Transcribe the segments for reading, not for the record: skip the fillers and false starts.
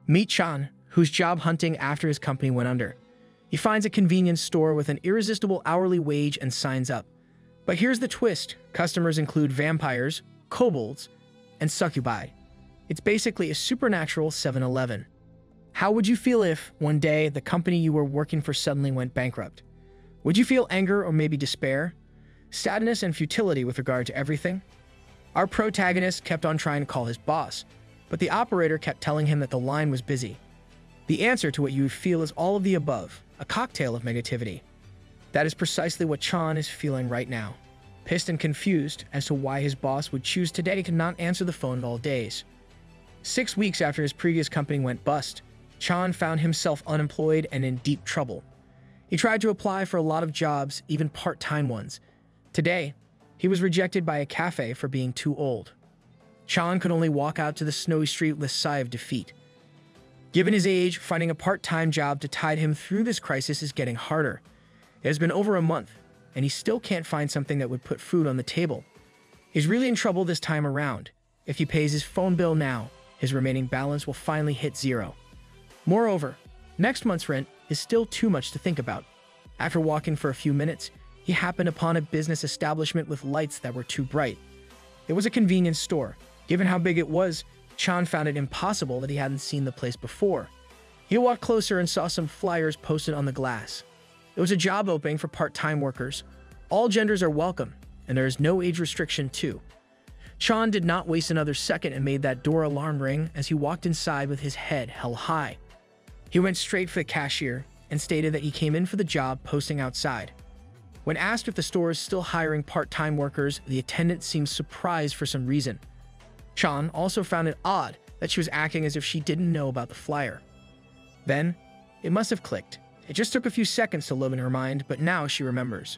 Meet Chan, who's job hunting after his company went under. He finds a convenience store with an irresistible hourly wage and signs up. But here's the twist. Customers include vampires, kobolds, and succubi. It's basically a supernatural 7-Eleven. How would you feel if, one day, the company you were working for suddenly went bankrupt? Would you feel anger or maybe despair? Sadness and futility with regard to everything? Our protagonist kept on trying to call his boss, but the operator kept telling him that the line was busy. The answer to what you would feel is all of the above, a cocktail of negativity. That is precisely what Chan is feeling right now, pissed and confused as to why his boss would choose today to not answer the phone at all days. 6 weeks after his previous company went bust, Chan found himself unemployed and in deep trouble. He tried to apply for a lot of jobs, even part-time ones. Today, he was rejected by a cafe for being too old. Chan could only walk out to the snowy street with a sigh of defeat. Given his age, finding a part-time job to tide him through this crisis is getting harder. It has been over a month, and he still can't find something that would put food on the table. He's really in trouble this time around. If he pays his phone bill now, his remaining balance will finally hit zero. Moreover, next month's rent is still too much to think about. After walking for a few minutes, he happened upon a business establishment with lights that were too bright. It was a convenience store. Given how big it was, Chan found it impossible that he hadn't seen the place before. He walked closer and saw some flyers posted on the glass. It was a job opening for part-time workers. All genders are welcome, and there is no age restriction too. Chan did not waste another second and made that door alarm ring as he walked inside with his head held high. He went straight for the cashier and stated that he came in for the job posting outside. When asked if the store is still hiring part-time workers, the attendant seemed surprised for some reason. Chan also found it odd that she was acting as if she didn't know about the flyer. Then, it must have clicked. It just took a few seconds to load in her mind, but now she remembers.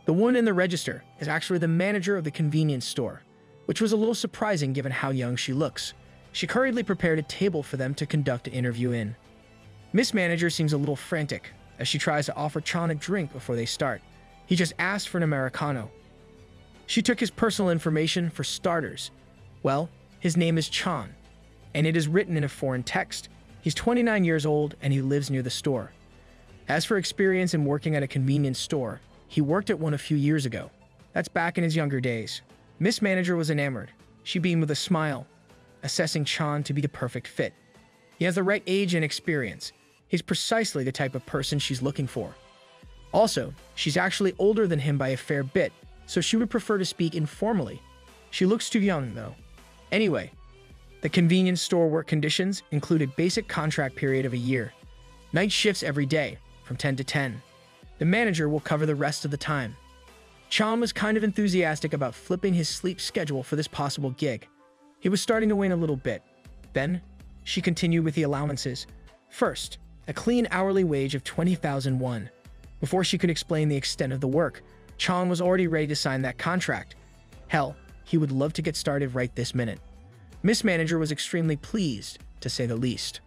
The woman in the register is actually the manager of the convenience store, which was a little surprising given how young she looks. She hurriedly prepared a table for them to conduct an interview in. Miss Manager seems a little frantic as she tries to offer Chan a drink before they start. He just asked for an Americano. She took his personal information for starters. Well, his name is Chan, and it is written in a foreign text. He's 29 years old and he lives near the store. As for experience in working at a convenience store, he worked at one a few years ago. That's back in his younger days. Miss Manager was enamored. She beamed with a smile, assessing Chan to be the perfect fit. He has the right age and experience. He's precisely the type of person she's looking for. Also, she's actually older than him by a fair bit, so she would prefer to speak informally. She looks too young, though. Anyway, the convenience store work conditions include a basic contract period of a year. Night shifts every day, from 10 to 10. The manager will cover the rest of the time. Chan was kind of enthusiastic about flipping his sleep schedule for this possible gig. He was starting to wane a little bit. Then, she continued with the allowances. First, a clean hourly wage of 20,000 won. Before she could explain the extent of the work, Chan was already ready to sign that contract. Hell, he would love to get started right this minute. Miss Manager was extremely pleased, to say the least.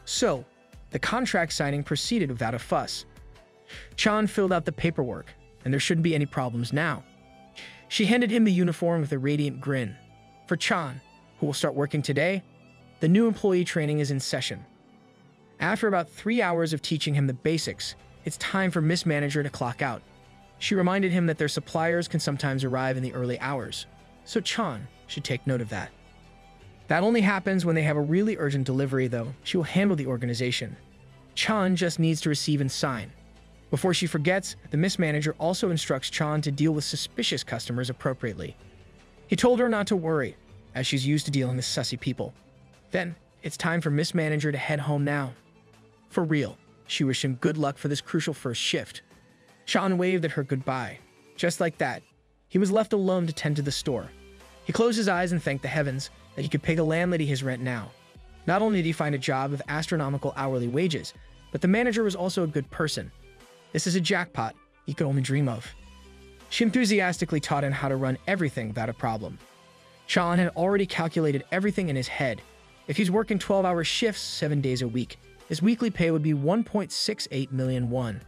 So, the contract signing proceeded without a fuss. Chan filled out the paperwork, and there shouldn't be any problems now. She handed him the uniform with a radiant grin. For Chan, who will start working today, the new employee training is in session. After about 3 hours of teaching him the basics, it's time for Miss Manager to clock out. She reminded him that their suppliers can sometimes arrive in the early hours, so Chan should take note of that. That only happens when they have a really urgent delivery, though. She will handle the organization. Chan just needs to receive and sign. Before she forgets, the Miss Manager also instructs Chan to deal with suspicious customers appropriately. He told her not to worry, as she's used to dealing with sussy people. Then, it's time for Miss Manager to head home now. For real, she wished him good luck for this crucial first shift. Chan waved at her goodbye. Just like that, he was left alone to tend to the store. He closed his eyes and thanked the heavens that he could pay the landlady his rent now. Not only did he find a job with astronomical hourly wages, but the manager was also a good person. This is a jackpot he could only dream of. She enthusiastically taught him how to run everything without a problem. Chan had already calculated everything in his head. If he's working 12-hour shifts 7 days a week, his weekly pay would be 1.68 million won.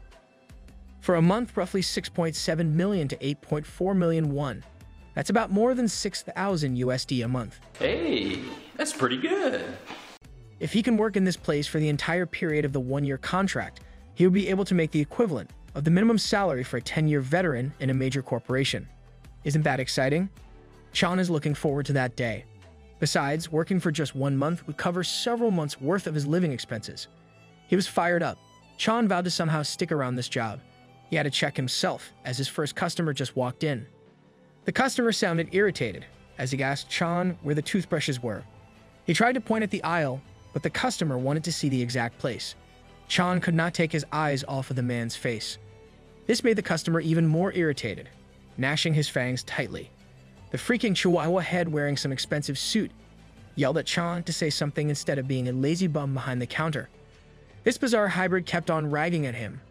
For a month, roughly 6.7 million to 8.4 million won. That's about more than 6,000 USD a month. Hey, that's pretty good. If he can work in this place for the entire period of the 1-year contract, he would be able to make the equivalent of the minimum salary for a 10-year veteran in a major corporation. Isn't that exciting? Chan is looking forward to that day. Besides, working for just 1 month would cover several months' worth of his living expenses. He was fired up. Chan vowed to somehow stick around this job. He had to check himself, as his first customer just walked in. The customer sounded irritated as he asked Chan where the toothbrushes were. He tried to point at the aisle, but the customer wanted to see the exact place. Chan could not take his eyes off of the man's face. This made the customer even more irritated, gnashing his fangs tightly. The freaking Chihuahua head wearing some expensive suit yelled at Chan to say something instead of being a lazy bum behind the counter. This bizarre hybrid kept on ragging at him,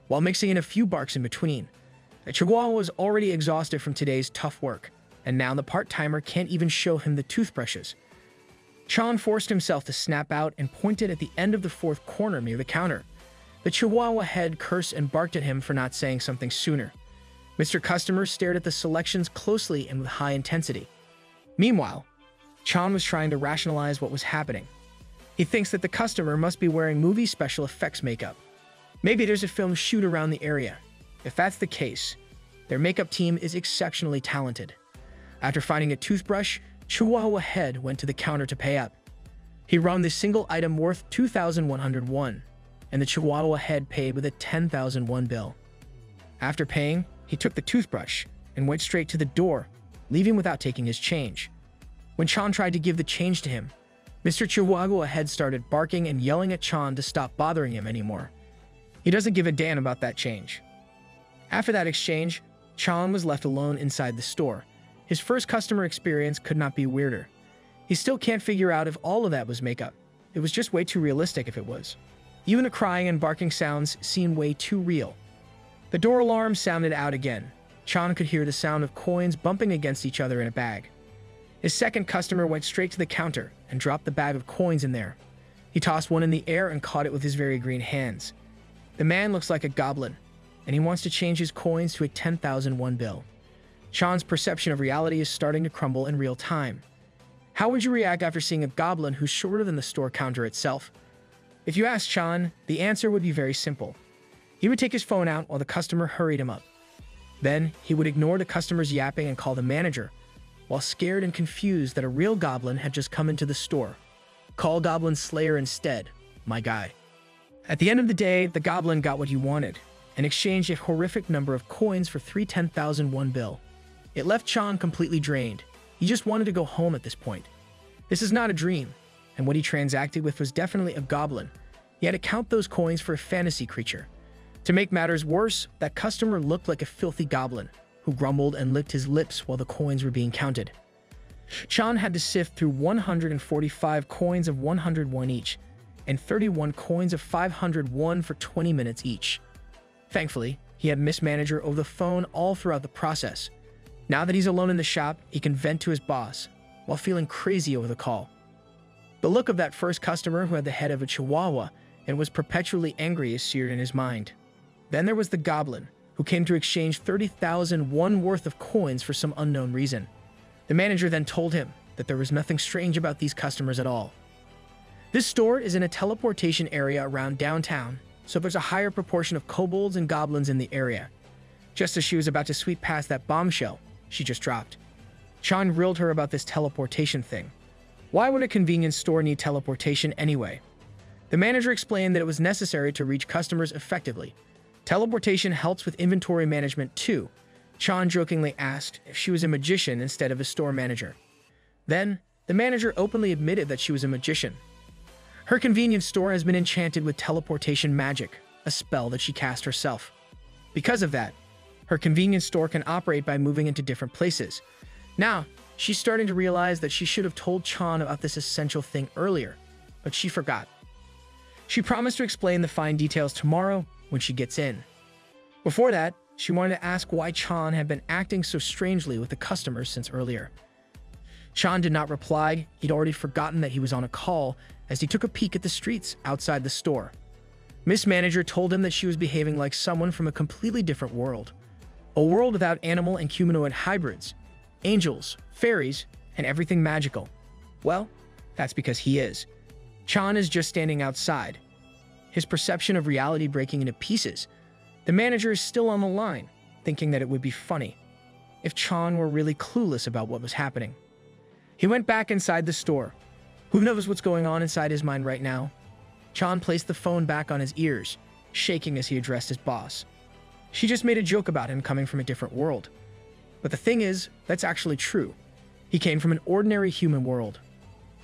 while mixing in a few barks in between. The Chihuahua was already exhausted from today's tough work, and now the part-timer can't even show him the toothbrushes. Chan forced himself to snap out and pointed at the end of the 4th corner near the counter. The Chihuahua head cursed and barked at him for not saying something sooner. Mr. Customer stared at the selections closely and with high intensity. Meanwhile, Chan was trying to rationalize what was happening. He thinks that the customer must be wearing movie special effects makeup. Maybe there's a film shoot around the area. If that's the case, their makeup team is exceptionally talented. After finding a toothbrush, Chihuahua head went to the counter to pay up. He rung the single item worth 2,101, and the Chihuahua head paid with a 10,001 bill. After paying, he took the toothbrush and went straight to the door, leaving without taking his change. When Chan tried to give the change to him, Mr. Chihuahua head started barking and yelling at Chan to stop bothering him anymore. He doesn't give a damn about that change. After that exchange, Chan was left alone inside the store. His first customer experience could not be weirder. He still can't figure out if all of that was makeup. It was just way too realistic if it was. Even the crying and barking sounds seemed way too real. The door alarm sounded out again. Chan could hear the sound of coins bumping against each other in a bag. His second customer went straight to the counter and dropped the bag of coins in there. He tossed one in the air and caught it with his very green hands. The man looks like a goblin, and he wants to change his coins to a 10,001 bill. Chan's perception of reality is starting to crumble in real time. How would you react after seeing a goblin who's shorter than the store counter itself? If you asked Chan, the answer would be very simple. He would take his phone out while the customer hurried him up. Then, he would ignore the customer's yapping and call the manager, while scared and confused that a real goblin had just come into the store. Call Goblin Slayer instead, my guy. At the end of the day, the goblin got what he wanted, and exchanged a horrific number of coins for 3 10,001 bill. It left Chan completely drained. He just wanted to go home at this point. This is not a dream, and what he transacted with was definitely a goblin. He had to count those coins for a fantasy creature. To make matters worse, that customer looked like a filthy goblin, who grumbled and licked his lips while the coins were being counted. Chan had to sift through 145 coins of 101 each, and 31 coins of 501 for 20 minutes each. Thankfully, he had Miss Manager over the phone all throughout the process. Now that he's alone in the shop, he can vent to his boss, while feeling crazy over the call. The look of that first customer who had the head of a chihuahua and was perpetually angry is seared in his mind. Then there was the goblin, who came to exchange 30,001 worth of coins for some unknown reason. The manager then told him that there was nothing strange about these customers at all. This store is in a teleportation area around downtown, so there's a higher proportion of kobolds and goblins in the area. Just as she was about to sweep past that bombshell, she just dropped. Chan grilled her about this teleportation thing. Why would a convenience store need teleportation anyway? The manager explained that it was necessary to reach customers effectively. Teleportation helps with inventory management too. Chan jokingly asked if she was a magician instead of a store manager. Then, the manager openly admitted that she was a magician. Her convenience store has been enchanted with teleportation magic, a spell that she cast herself. Because of that, her convenience store can operate by moving into different places. Now, she's starting to realize that she should have told Chan about this essential thing earlier, but she forgot. She promised to explain the fine details tomorrow when she gets in. Before that, she wanted to ask why Chan had been acting so strangely with the customers since earlier. Chan did not reply. He'd already forgotten that he was on a call as he took a peek at the streets outside the store. Miss Manager told him that she was behaving like someone from a completely different world. A world without animal and humanoid hybrids, angels, fairies, and everything magical. Well, that's because he is. Chan is just standing outside, his perception of reality breaking into pieces. The manager is still on the line, thinking that it would be funny if Chan were really clueless about what was happening. He went back inside the store. Who knows what's going on inside his mind right now? Chan placed the phone back on his ears, shaking as he addressed his boss. She just made a joke about him coming from a different world. But the thing is, that's actually true. He came from an ordinary human world.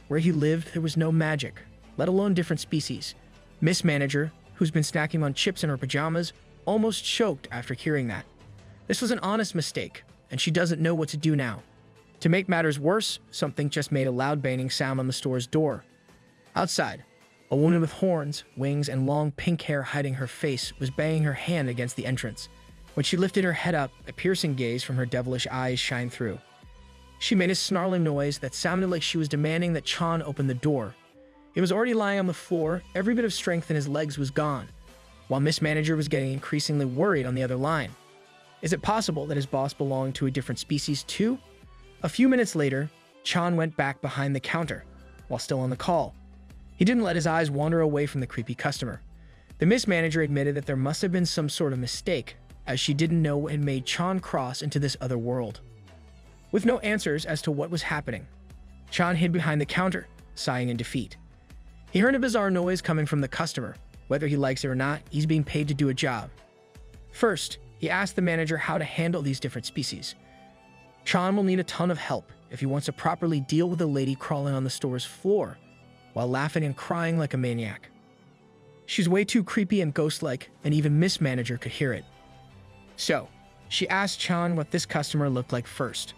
Where he lived, there was no magic, let alone different species. Miss Manager, who's been snacking on chips in her pajamas, almost choked after hearing that. This was an honest mistake, and she doesn't know what to do now. To make matters worse, something just made a loud banging sound on the store's door. Outside, a woman with horns, wings, and long pink hair hiding her face was banging her hand against the entrance. When she lifted her head up, a piercing gaze from her devilish eyes shined through. She made a snarling noise that sounded like she was demanding that Chan open the door. He was already lying on the floor, every bit of strength in his legs was gone, while Miss Manager was getting increasingly worried on the other line. Is it possible that his boss belonged to a different species too? A few minutes later, Chan went back behind the counter, while still on the call. He didn't let his eyes wander away from the creepy customer. The Miss Manager admitted that there must have been some sort of mistake, as she didn't know what had made Chan cross into this other world. With no answers as to what was happening, Chan hid behind the counter, sighing in defeat. He heard a bizarre noise coming from the customer. Whether he likes it or not, he's being paid to do a job. First, he asked the manager how to handle these different species. Chan will need a ton of help if he wants to properly deal with a lady crawling on the store's floor while laughing and crying like a maniac. She's way too creepy and ghost-like, and even Miss Manager could hear it. So, she asked Chan what this customer looked like first.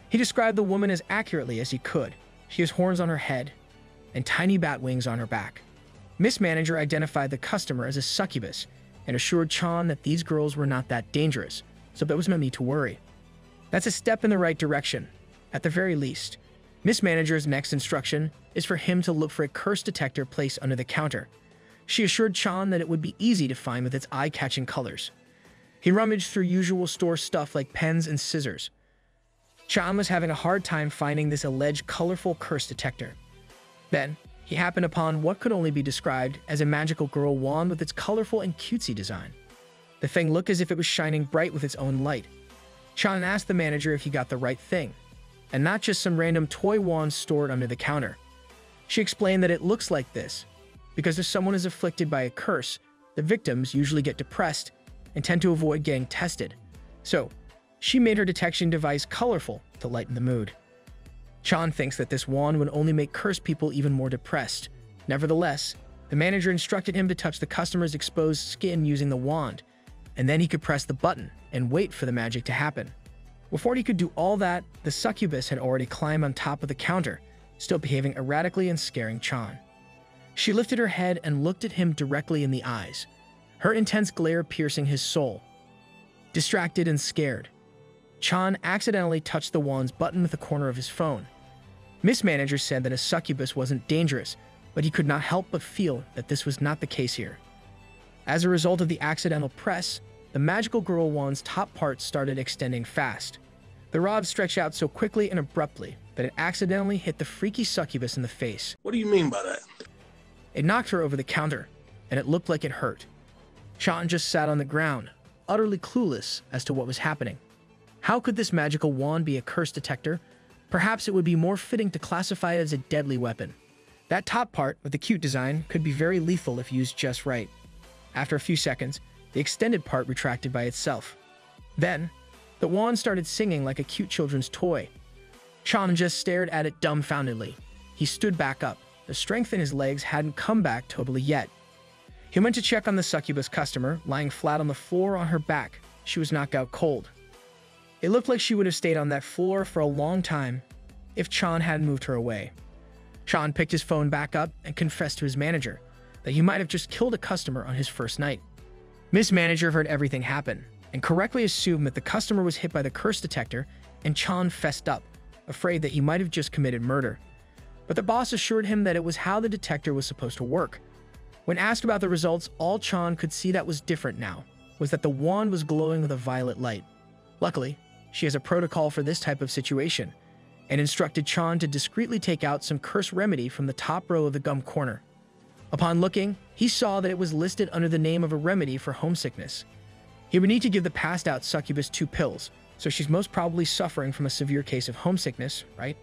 He described the woman as accurately as he could. She has horns on her head and tiny bat wings on her back. Miss Manager identified the customer as a succubus and assured Chan that these girls were not that dangerous, so there was no need to worry. That's a step in the right direction, at the very least. Miss Manager's next instruction is for him to look for a curse detector placed under the counter. She assured Chan that it would be easy to find with its eye-catching colors. He rummaged through usual store stuff like pens and scissors. Chan was having a hard time finding this alleged colorful curse detector. Then, he happened upon what could only be described as a magical girl wand with its colorful and cutesy design. The thing looked as if it was shining bright with its own light. Chan asked the manager if he got the right thing, and not just some random toy wand stored under the counter. She explained that it looks like this because if someone is afflicted by a curse, the victims usually get depressed and tend to avoid getting tested. So, she made her detection device colorful to lighten the mood. Chan thinks that this wand would only make cursed people even more depressed. Nevertheless, the manager instructed him to touch the customer's exposed skin using the wand, and then he could press the button and wait for the magic to happen. Before he could do all that, the succubus had already climbed on top of the counter, still behaving erratically and scaring Chan. She lifted her head and looked at him directly in the eyes, her intense glare piercing his soul. Distracted and scared, Chan accidentally touched the wand's button with the corner of his phone. Miss Manager said that a succubus wasn't dangerous, but he could not help but feel that this was not the case here. As a result of the accidental press, the magical girl wand's top part started extending fast. The rod stretched out so quickly and abruptly that it accidentally hit the freaky succubus in the face. What do you mean by that? It knocked her over the counter, and it looked like it hurt. Chan just sat on the ground, utterly clueless as to what was happening. How could this magical wand be a curse detector? Perhaps it would be more fitting to classify it as a deadly weapon. That top part, with the cute design, could be very lethal if used just right. After a few seconds, the extended part retracted by itself. Then, the wand started singing like a cute children's toy. Chan just stared at it dumbfoundedly. He stood back up. The strength in his legs hadn't come back totally yet. He went to check on the succubus customer, lying flat on the floor on her back. She was knocked out cold. It looked like she would have stayed on that floor for a long time if Chan hadn't moved her away. Chan picked his phone back up and confessed to his manager that he might have just killed a customer on his first night. Miss Manager heard everything happen and correctly assumed that the customer was hit by the curse detector, and Chan fessed up, afraid that he might have just committed murder. But the boss assured him that it was how the detector was supposed to work. When asked about the results, all Chan could see that was different now was that the wand was glowing with a violet light. Luckily, she has a protocol for this type of situation, and instructed Chan to discreetly take out some curse remedy from the top row of the gum corner. Upon looking, he saw that it was listed under the name of a remedy for homesickness. He would need to give the passed-out succubus 2 pills, so she's most probably suffering from a severe case of homesickness, right?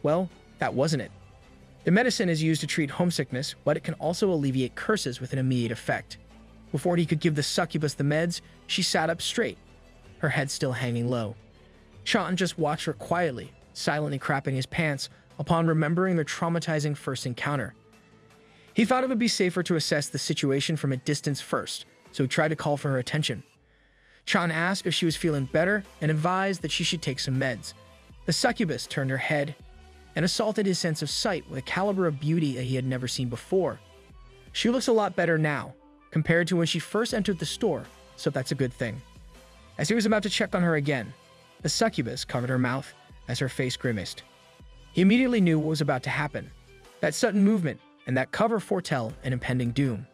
Well, that wasn't it. The medicine is used to treat homesickness, but it can also alleviate curses with an immediate effect. Before he could give the succubus the meds, she sat up straight, her head still hanging low. Chan just watched her quietly, silently crapping his pants upon remembering their traumatizing first encounter. He thought it would be safer to assess the situation from a distance first, so he tried to call for her attention. Chan asked if she was feeling better and advised that she should take some meds. The succubus turned her head and assaulted his sense of sight with a caliber of beauty that he had never seen before. She looks a lot better now, compared to when she first entered the store, so that's a good thing. As he was about to check on her again, the succubus covered her mouth as her face grimaced. He immediately knew what was about to happen. That sudden movement and that cover foretell an impending doom.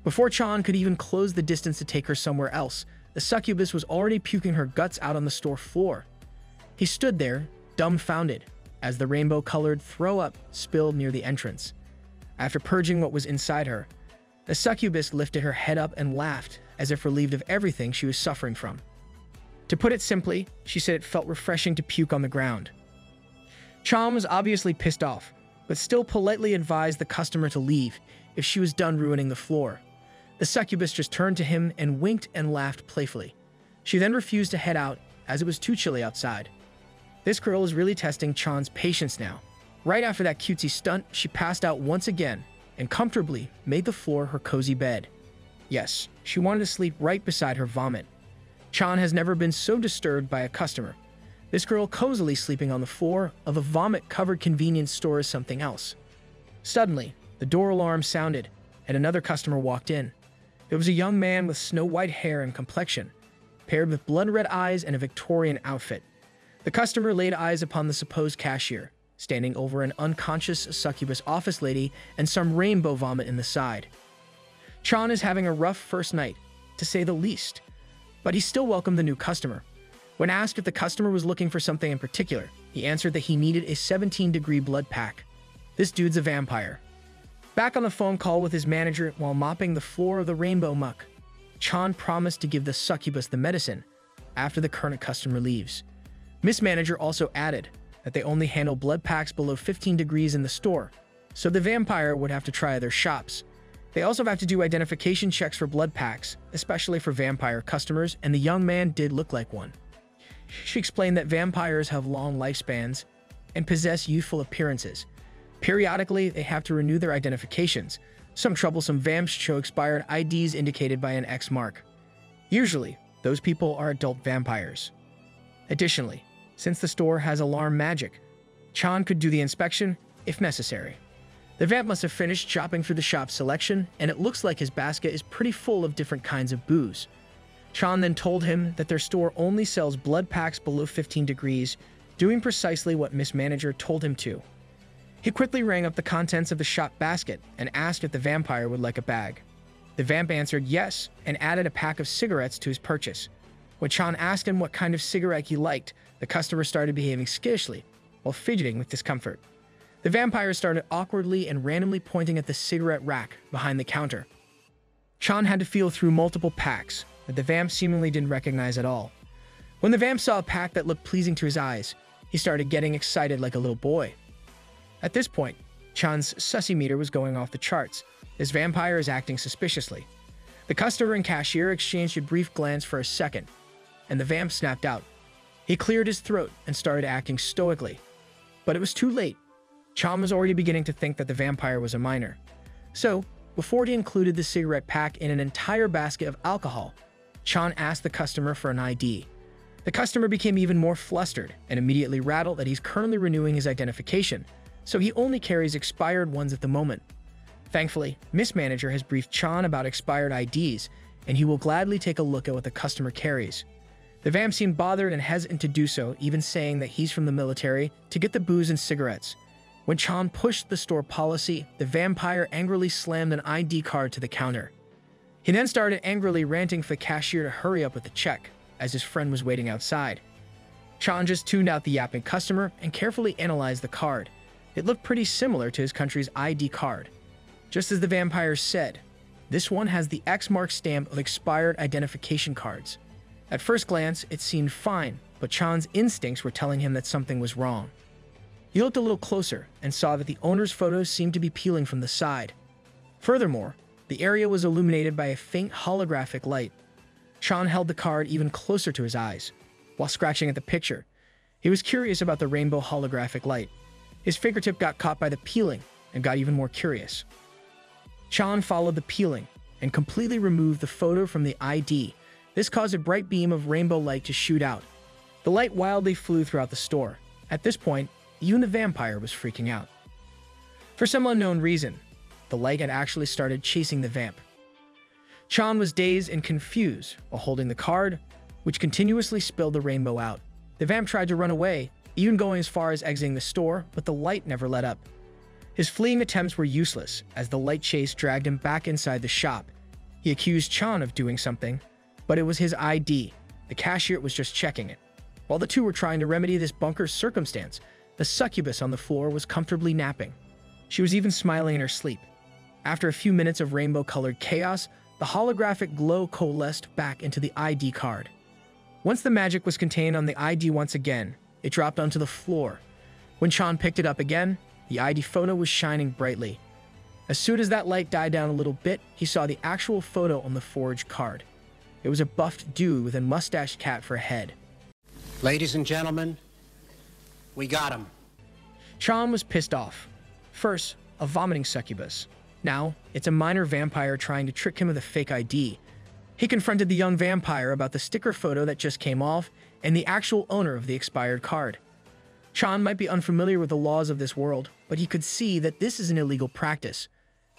Before Chan could even close the distance to take her somewhere else, the succubus was already puking her guts out on the store floor. He stood there, dumbfounded, as the rainbow-colored throw-up spilled near the entrance. After purging what was inside her, the succubus lifted her head up and laughed, as if relieved of everything she was suffering from. To put it simply, she said it felt refreshing to puke on the ground. Chan was obviously pissed off, but still politely advised the customer to leave if she was done ruining the floor. The succubus just turned to him and winked and laughed playfully. She then refused to head out, as it was too chilly outside. This girl is really testing Chan's patience now. Right after that cutesy stunt, she passed out once again and comfortably made the floor her cozy bed. Yes, she wanted to sleep right beside her vomit. Chan has never been so disturbed by a customer. This girl cozily sleeping on the floor of a vomit-covered convenience store is something else. Suddenly, the door alarm sounded, and another customer walked in. It was a young man with snow-white hair and complexion, paired with blood-red eyes and a Victorian outfit. The customer laid eyes upon the supposed cashier, standing over an unconscious succubus office lady and some rainbow vomit in the side. Chan is having a rough first night, to say the least, but he still welcomed the new customer. When asked if the customer was looking for something in particular, he answered that he needed a 17-degree blood pack. This dude's a vampire. Back on the phone call with his manager while mopping the floor of the rainbow muck, Chan promised to give the succubus the medicine after the current customer leaves. Miss Manager also added that they only handle blood packs below 15 degrees in the store, so the vampire would have to try other shops. They also have to do identification checks for blood packs, especially for vampire customers, and the young man did look like one. She explained that vampires have long lifespans and possess youthful appearances. Periodically, they have to renew their identifications. Some troublesome vamps show expired IDs indicated by an X mark. Usually, those people are adult vampires. Additionally, since the store has alarm magic, Chan could do the inspection if necessary. The vamp must have finished shopping through the shop's selection, and it looks like his basket is pretty full of different kinds of booze. Chan then told him that their store only sells blood packs below 15 degrees, doing precisely what Miss Manager told him to. He quickly rang up the contents of the shop basket and asked if the vampire would like a bag. The vamp answered yes and added a pack of cigarettes to his purchase. When Chan asked him what kind of cigarette he liked, the customer started behaving skittishly while fidgeting with discomfort. The vampire started awkwardly and randomly pointing at the cigarette rack behind the counter. Chan had to feel through multiple packs that the vamp seemingly didn't recognize at all. When the vamp saw a pack that looked pleasing to his eyes, he started getting excited like a little boy. At this point, Chan's sussy meter was going off the charts. This vampire is acting suspiciously. The customer and cashier exchanged a brief glance for a second, and the vamp snapped out. He cleared his throat and started acting stoically. But it was too late. Chan was already beginning to think that the vampire was a minor. So, before he included the cigarette pack in an entire basket of alcohol, Chan asked the customer for an ID. The customer became even more flustered and immediately rattled that he's currently renewing his identification, so he only carries expired ones at the moment. Thankfully, Miss Manager has briefed Chan about expired IDs, and he will gladly take a look at what the customer carries. The vamp seemed bothered and hesitant to do so, even saying that he's from the military to get the booze and cigarettes. When Chan pushed the store policy, the vampire angrily slammed an ID card to the counter. He then started angrily ranting for the cashier to hurry up with the check, as his friend was waiting outside. Chan just tuned out the yapping customer and carefully analyzed the card. It looked pretty similar to his country's ID card. Just as the vampire said, this one has the X mark stamp of expired identification cards. At first glance, it seemed fine, but Chan's instincts were telling him that something was wrong. He looked a little closer and saw that the owner's photos seemed to be peeling from the side. Furthermore, the area was illuminated by a faint holographic light. Chan held the card even closer to his eyes. While scratching at the picture, he was curious about the rainbow holographic light. His fingertip got caught by the peeling and got even more curious. Chan followed the peeling and completely removed the photo from the ID. This caused a bright beam of rainbow light to shoot out. The light wildly flew throughout the store. At this point, even the vampire was freaking out. For some unknown reason, the light had actually started chasing the vamp. Chan was dazed and confused while holding the card, which continuously spilled the rainbow out. The vamp tried to run away, even going as far as exiting the store, but the light never let up. His fleeing attempts were useless, as the light chase dragged him back inside the shop. He accused Chan of doing something, but it was his ID. The cashier was just checking it. While the two were trying to remedy this bunker's circumstance, the succubus on the floor was comfortably napping. She was even smiling in her sleep. After a few minutes of rainbow-colored chaos, the holographic glow coalesced back into the ID card. Once the magic was contained on the ID once again, it dropped onto the floor. When Chan picked it up again, the ID photo was shining brightly. As soon as that light died down a little bit, he saw the actual photo on the forged card. It was a buffed dude with a mustached cat for a head. Ladies and gentlemen, we got him. Chan was pissed off. First, a vomiting succubus. Now, it's a minor vampire trying to trick him with a fake ID. He confronted the young vampire about the sticker photo that just came off and the actual owner of the expired card. Chan might be unfamiliar with the laws of this world, but he could see that this is an illegal practice.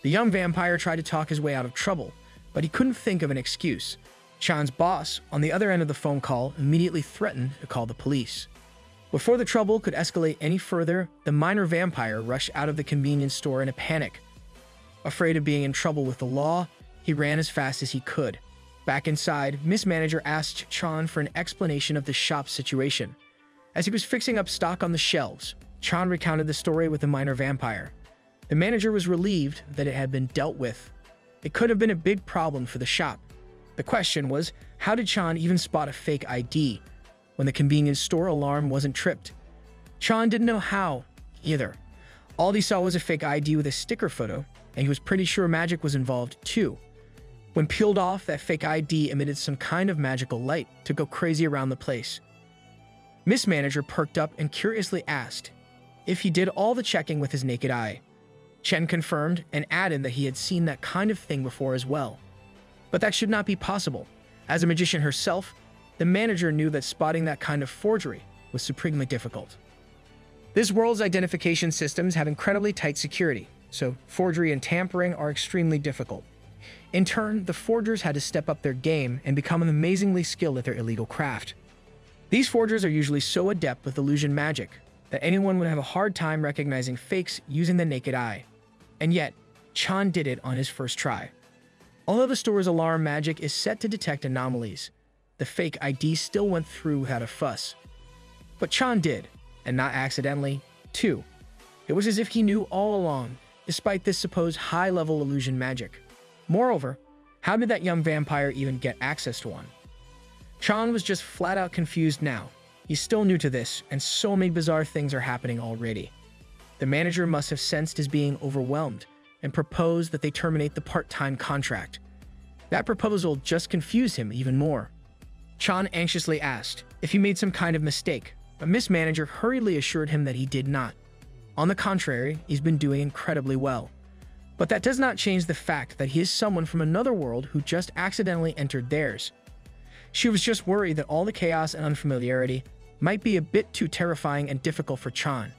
The young vampire tried to talk his way out of trouble, but he couldn't think of an excuse. Chan's boss, on the other end of the phone call, immediately threatened to call the police. Before the trouble could escalate any further, the minor vampire rushed out of the convenience store in a panic. Afraid of being in trouble with the law, he ran as fast as he could. Back inside, Miss Manager asked Chan for an explanation of the shop's situation. As he was fixing up stock on the shelves, Chan recounted the story with the minor vampire. The manager was relieved that it had been dealt with. It could have been a big problem for the shop. The question was, how did Chan even spot a fake ID when the convenience store alarm wasn't tripped? Chan didn't know how, either. All he saw was a fake ID with a sticker photo, and he was pretty sure magic was involved too. When peeled off, that fake ID emitted some kind of magical light to go crazy around the place. Miss Manager perked up and curiously asked if he did all the checking with his naked eye. Chen confirmed and added that he had seen that kind of thing before as well. But that should not be possible. As a magician herself, the manager knew that spotting that kind of forgery was supremely difficult. This world's identification systems have incredibly tight security, so forgery and tampering are extremely difficult. In turn, the forgers had to step up their game and become amazingly skilled at their illegal craft. These forgers are usually so adept with illusion magic that anyone would have a hard time recognizing fakes using the naked eye. And yet, Chan did it on his first try. Although the store's alarm magic is set to detect anomalies, the fake ID still went through without a fuss. But Chan did, and not accidentally, too. It was as if he knew all along, despite this supposed high-level illusion magic. Moreover, how did that young vampire even get access to one? Chan was just flat-out confused now. He's still new to this, and so many bizarre things are happening already. The manager must have sensed his being overwhelmed and proposed that they terminate the part-time contract. That proposal just confused him even more. Chan anxiously asked if he made some kind of mistake, but Miss Manager hurriedly assured him that he did not. On the contrary, he's been doing incredibly well. But that does not change the fact that he is someone from another world who just accidentally entered theirs. She was just worried that all the chaos and unfamiliarity might be a bit too terrifying and difficult for Chan.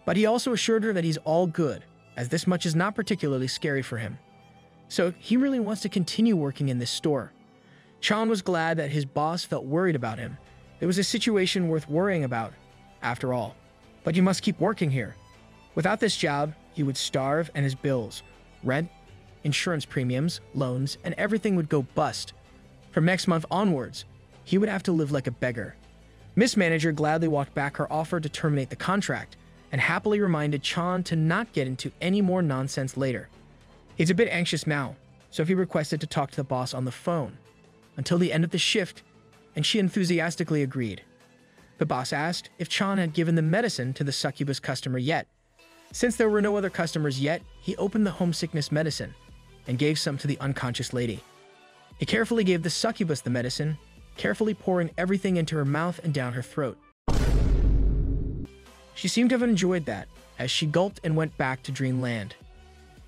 But he also assured her that he's all good, as this much is not particularly scary for him. So he really wants to continue working in this store. Chan was glad that his boss felt worried about him. It was a situation worth worrying about, after all. But you must keep working here. Without this job, he would starve and his bills, rent, insurance premiums, loans, and everything would go bust. From next month onwards, he would have to live like a beggar. Miss Manager gladly walked back her offer to terminate the contract and happily reminded Chan to not get into any more nonsense later. He's a bit anxious now, so he requested to talk to the boss on the phone until the end of the shift, and she enthusiastically agreed. The boss asked if Chan had given the medicine to the succubus customer yet. Since there were no other customers yet, he opened the homesickness medicine and gave some to the unconscious lady. He carefully gave the succubus the medicine, carefully pouring everything into her mouth and down her throat. She seemed to have enjoyed that, as she gulped and went back to dreamland.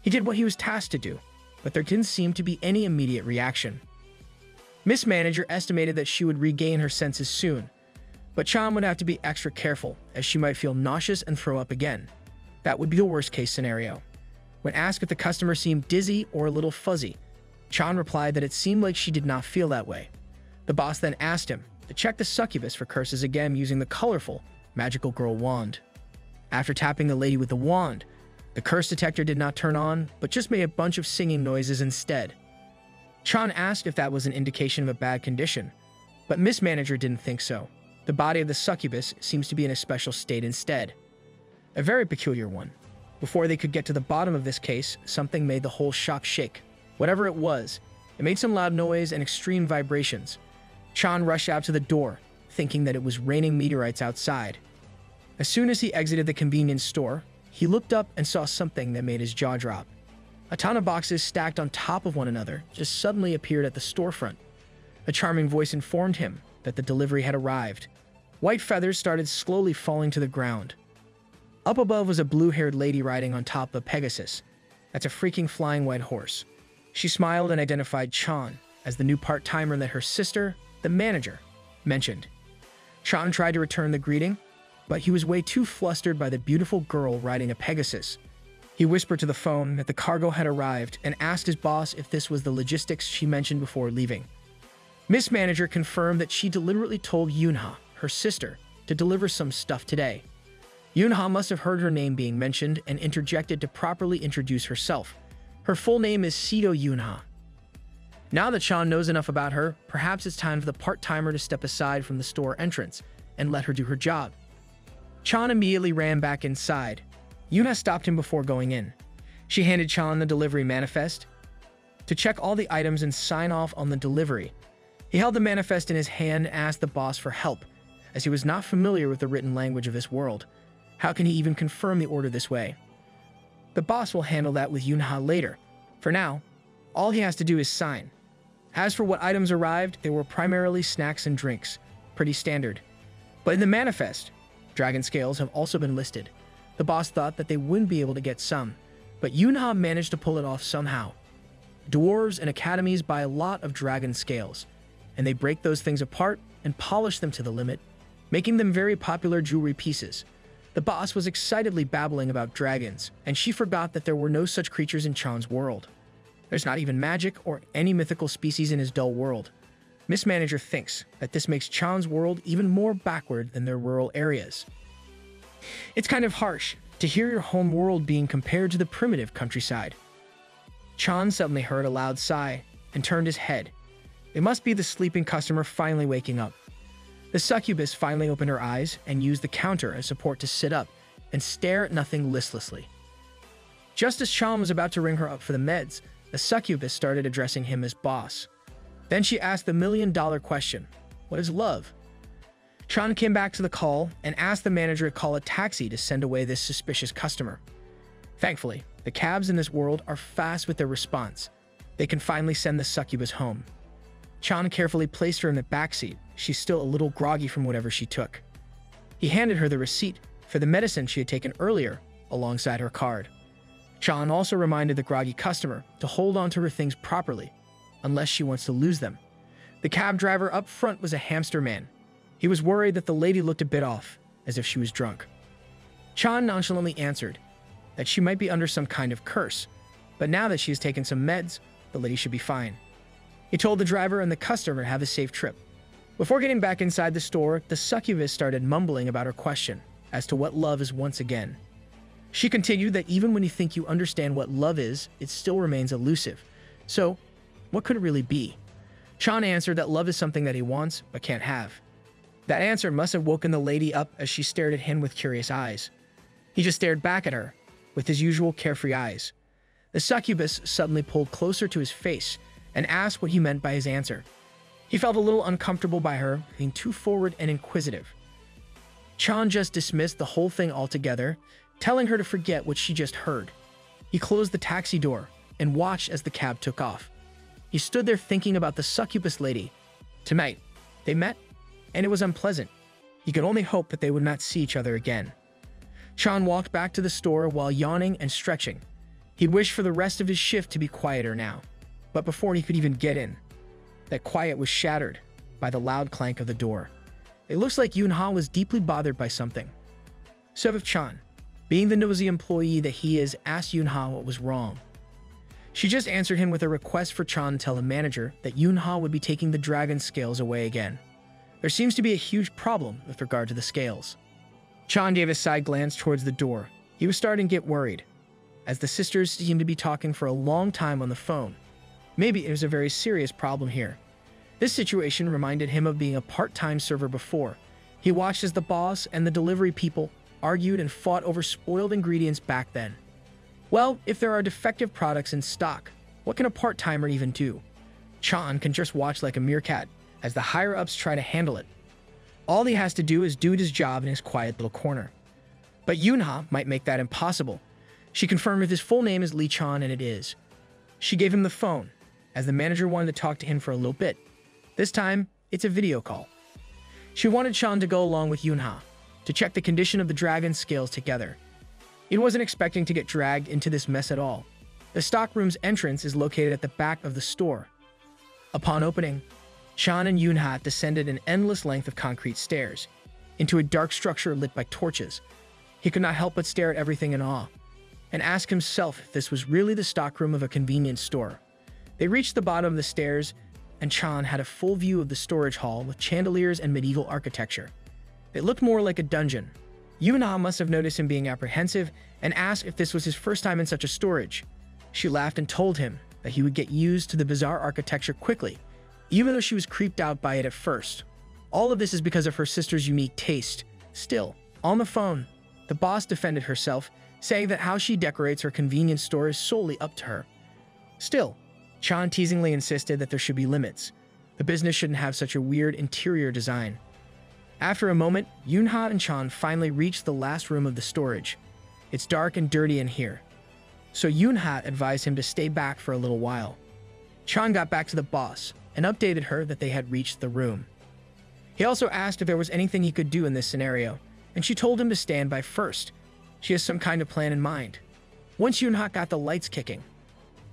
He did what he was tasked to do, but there didn't seem to be any immediate reaction. Miss Manager estimated that she would regain her senses soon, but Chan would have to be extra careful, as she might feel nauseous and throw up again. That would be the worst-case scenario. When asked if the customer seemed dizzy or a little fuzzy, Chan replied that it seemed like she did not feel that way. The boss then asked him to check the succubus for curses again using the colorful magical girl wand. After tapping the lady with the wand, the curse detector did not turn on, but just made a bunch of singing noises instead. Chan asked if that was an indication of a bad condition, but Miss Manager didn't think so. The body of the succubus seems to be in a special state instead. A very peculiar one. Before they could get to the bottom of this case, something made the whole shop shake. Whatever it was, it made some loud noise and extreme vibrations. Chan rushed out to the door, thinking that it was raining meteorites outside. As soon as he exited the convenience store, he looked up and saw something that made his jaw drop. A ton of boxes stacked on top of one another just suddenly appeared at the storefront. A charming voice informed him that the delivery had arrived. White feathers started slowly falling to the ground. Up above was a blue-haired lady riding on top of a Pegasus. That's a freaking flying white horse. She smiled and identified Chan as the new part-timer that her sister, the manager, mentioned. Chan tried to return the greeting, but he was way too flustered by the beautiful girl riding a Pegasus. He whispered to the phone that the cargo had arrived and asked his boss if this was the logistics she mentioned before leaving. Miss Manager confirmed that she deliberately told Yunha, her sister, to deliver some stuff today. Yunha must have heard her name being mentioned and interjected to properly introduce herself. Her full name is Sito Yunha. Now that Chan knows enough about her, perhaps it's time for the part-timer to step aside from the store entrance and let her do her job. Chan immediately ran back inside. Yunha stopped him before going in. She handed Chan the delivery manifest to check all the items and sign off on the delivery. He held the manifest in his hand and asked the boss for help, as he was not familiar with the written language of this world. How can he even confirm the order this way? The boss will handle that with Yunha later. For now, all he has to do is sign. As for what items arrived, they were primarily snacks and drinks, pretty standard. But in the manifest, dragon scales have also been listed. The boss thought that they wouldn't be able to get some, but Yunha managed to pull it off somehow. Dwarves and academies buy a lot of dragon scales, and they break those things apart and polish them to the limit, making them very popular jewelry pieces. The boss was excitedly babbling about dragons, and she forgot that there were no such creatures in Chan's world. There's not even magic or any mythical species in his dull world. Miss Manager thinks that this makes Chan's world even more backward than their rural areas. It's kind of harsh to hear your home world being compared to the primitive countryside. Chan suddenly heard a loud sigh and turned his head. It must be the sleeping customer finally waking up. The succubus finally opened her eyes and used the counter as support to sit up and stare at nothing listlessly. Just as Chan was about to ring her up for the meds, the succubus started addressing him as boss. Then she asked the million-dollar question, what is love? Chan came back to the call and asked the manager to call a taxi to send away this suspicious customer. Thankfully, the cabs in this world are fast with their response. They can finally send the succubus home. Chan carefully placed her in the backseat. She's still a little groggy from whatever she took. He handed her the receipt for the medicine she had taken earlier alongside her card. Chan also reminded the groggy customer to hold on to her things properly, unless she wants to lose them. The cab driver up front was a hamster man. He was worried that the lady looked a bit off, as if she was drunk. Chan nonchalantly answered that she might be under some kind of curse, but now that she has taken some meds, the lady should be fine. He told the driver and the customer to have a safe trip. Before getting back inside the store, the succubus started mumbling about her question as to what love is once again. She continued that even when you think you understand what love is, it still remains elusive. So, what could it really be? Chan answered that love is something that he wants but can't have. That answer must have woken the lady up as she stared at him with curious eyes. He just stared back at her with his usual carefree eyes. The succubus suddenly pulled closer to his face and asked what he meant by his answer. He felt a little uncomfortable by her being too forward and inquisitive. Chan just dismissed the whole thing altogether, telling her to forget what she just heard. He closed the taxi door and watched as the cab took off. He stood there thinking about the succubus lady. Tonight, they met, and it was unpleasant. He could only hope that they would not see each other again. Chan walked back to the store while yawning and stretching. He'd wished for the rest of his shift to be quieter now. But before he could even get in, that quiet was shattered by the loud clank of the door. It looks like Yunha was deeply bothered by something. So Chan, being the nosy employee that he is, asked Yunha what was wrong. She just answered him with a request for Chan to tell the manager that Yunha would be taking the dragon scales away again. There seems to be a huge problem with regard to the scales. Chan gave a side glance towards the door. He was starting to get worried, as the sisters seemed to be talking for a long time on the phone. Maybe it was a very serious problem here. This situation reminded him of being a part-time server before. He watched as the boss and the delivery people argued and fought over spoiled ingredients back then. Well, if there are defective products in stock, what can a part-timer even do? Chan can just watch like a meerkat as the higher-ups try to handle it. All he has to do is do his job in his quiet little corner. But Yunha might make that impossible. She confirmed if his full name is Lee Chan, and it is. She gave him the phone, as the manager wanted to talk to him for a little bit. This time, it's a video call. She wanted Chan to go along with Yunha to check the condition of the dragon scales together. He wasn't expecting to get dragged into this mess at all. The stockroom's entrance is located at the back of the store. Upon opening, Chan and Yunha descended an endless length of concrete stairs into a dark structure lit by torches. He could not help but stare at everything in awe and ask himself if this was really the stockroom of a convenience store. They reached the bottom of the stairs, and Chan had a full view of the storage hall with chandeliers and medieval architecture. It looked more like a dungeon. Yunha must have noticed him being apprehensive and asked if this was his first time in such a storage. She laughed and told him that he would get used to the bizarre architecture quickly, even though she was creeped out by it at first. All of this is because of her sister's unique taste. Still, on the phone, the boss defended herself, saying that how she decorates her convenience store is solely up to her. Still, Chan teasingly insisted that there should be limits. The business shouldn't have such a weird interior design. After a moment, Yunha and Chan finally reached the last room of the storage. It's dark and dirty in here, so Yunha advised him to stay back for a little while. Chan got back to the boss and updated her that they had reached the room. He also asked if there was anything he could do in this scenario, and she told him to stand by first. She has some kind of plan in mind. Once Yunha got the lights kicking,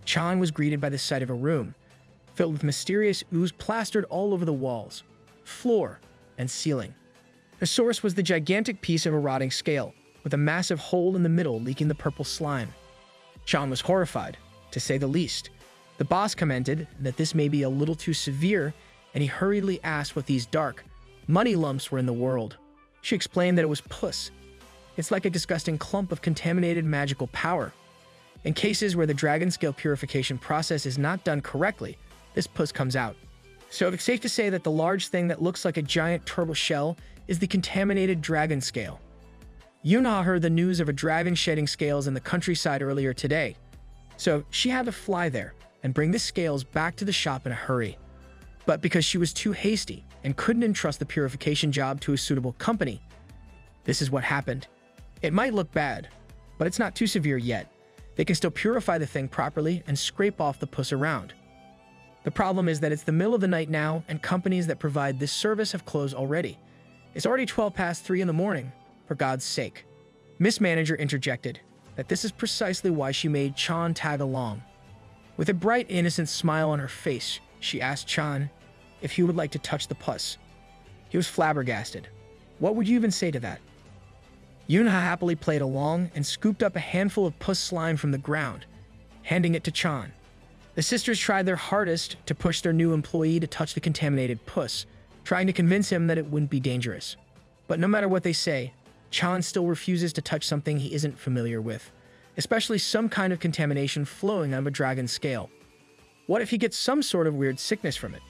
Chan was greeted by the sight of a room filled with mysterious ooze plastered all over the walls, floor, and ceiling. The source was the gigantic piece of a rotting scale, with a massive hole in the middle leaking the purple slime. Chan was horrified, to say the least. The boss commented that this may be a little too severe, and he hurriedly asked what these dark, muddy lumps were in the world. She explained that it was pus. It's like a disgusting clump of contaminated magical power. In cases where the dragon scale purification process is not done correctly, this pus comes out. So it's safe to say that the large thing that looks like a giant turtle shell is the contaminated dragon scale. Yunha heard the news of a dragon shedding scales in the countryside earlier today, so she had to fly there and bring the scales back to the shop in a hurry. But because she was too hasty and couldn't entrust the purification job to a suitable company, this is what happened. It might look bad, but it's not too severe yet. They can still purify the thing properly and scrape off the pus around. The problem is that it's the middle of the night now, and companies that provide this service have closed already. It's already 3 in the morning, for God's sake. Miss Manager interjected that this is precisely why she made Chan tag along. With a bright, innocent smile on her face, she asked Chan if he would like to touch the pus. He was flabbergasted. What would you even say to that? Yunha happily played along and scooped up a handful of pus slime from the ground, handing it to Chan. The sisters tried their hardest to push their new employee to touch the contaminated pus, trying to convince him that it wouldn't be dangerous. But no matter what they say, Chan still refuses to touch something he isn't familiar with, especially some kind of contamination flowing out of a dragon scale. What if he gets some sort of weird sickness from it?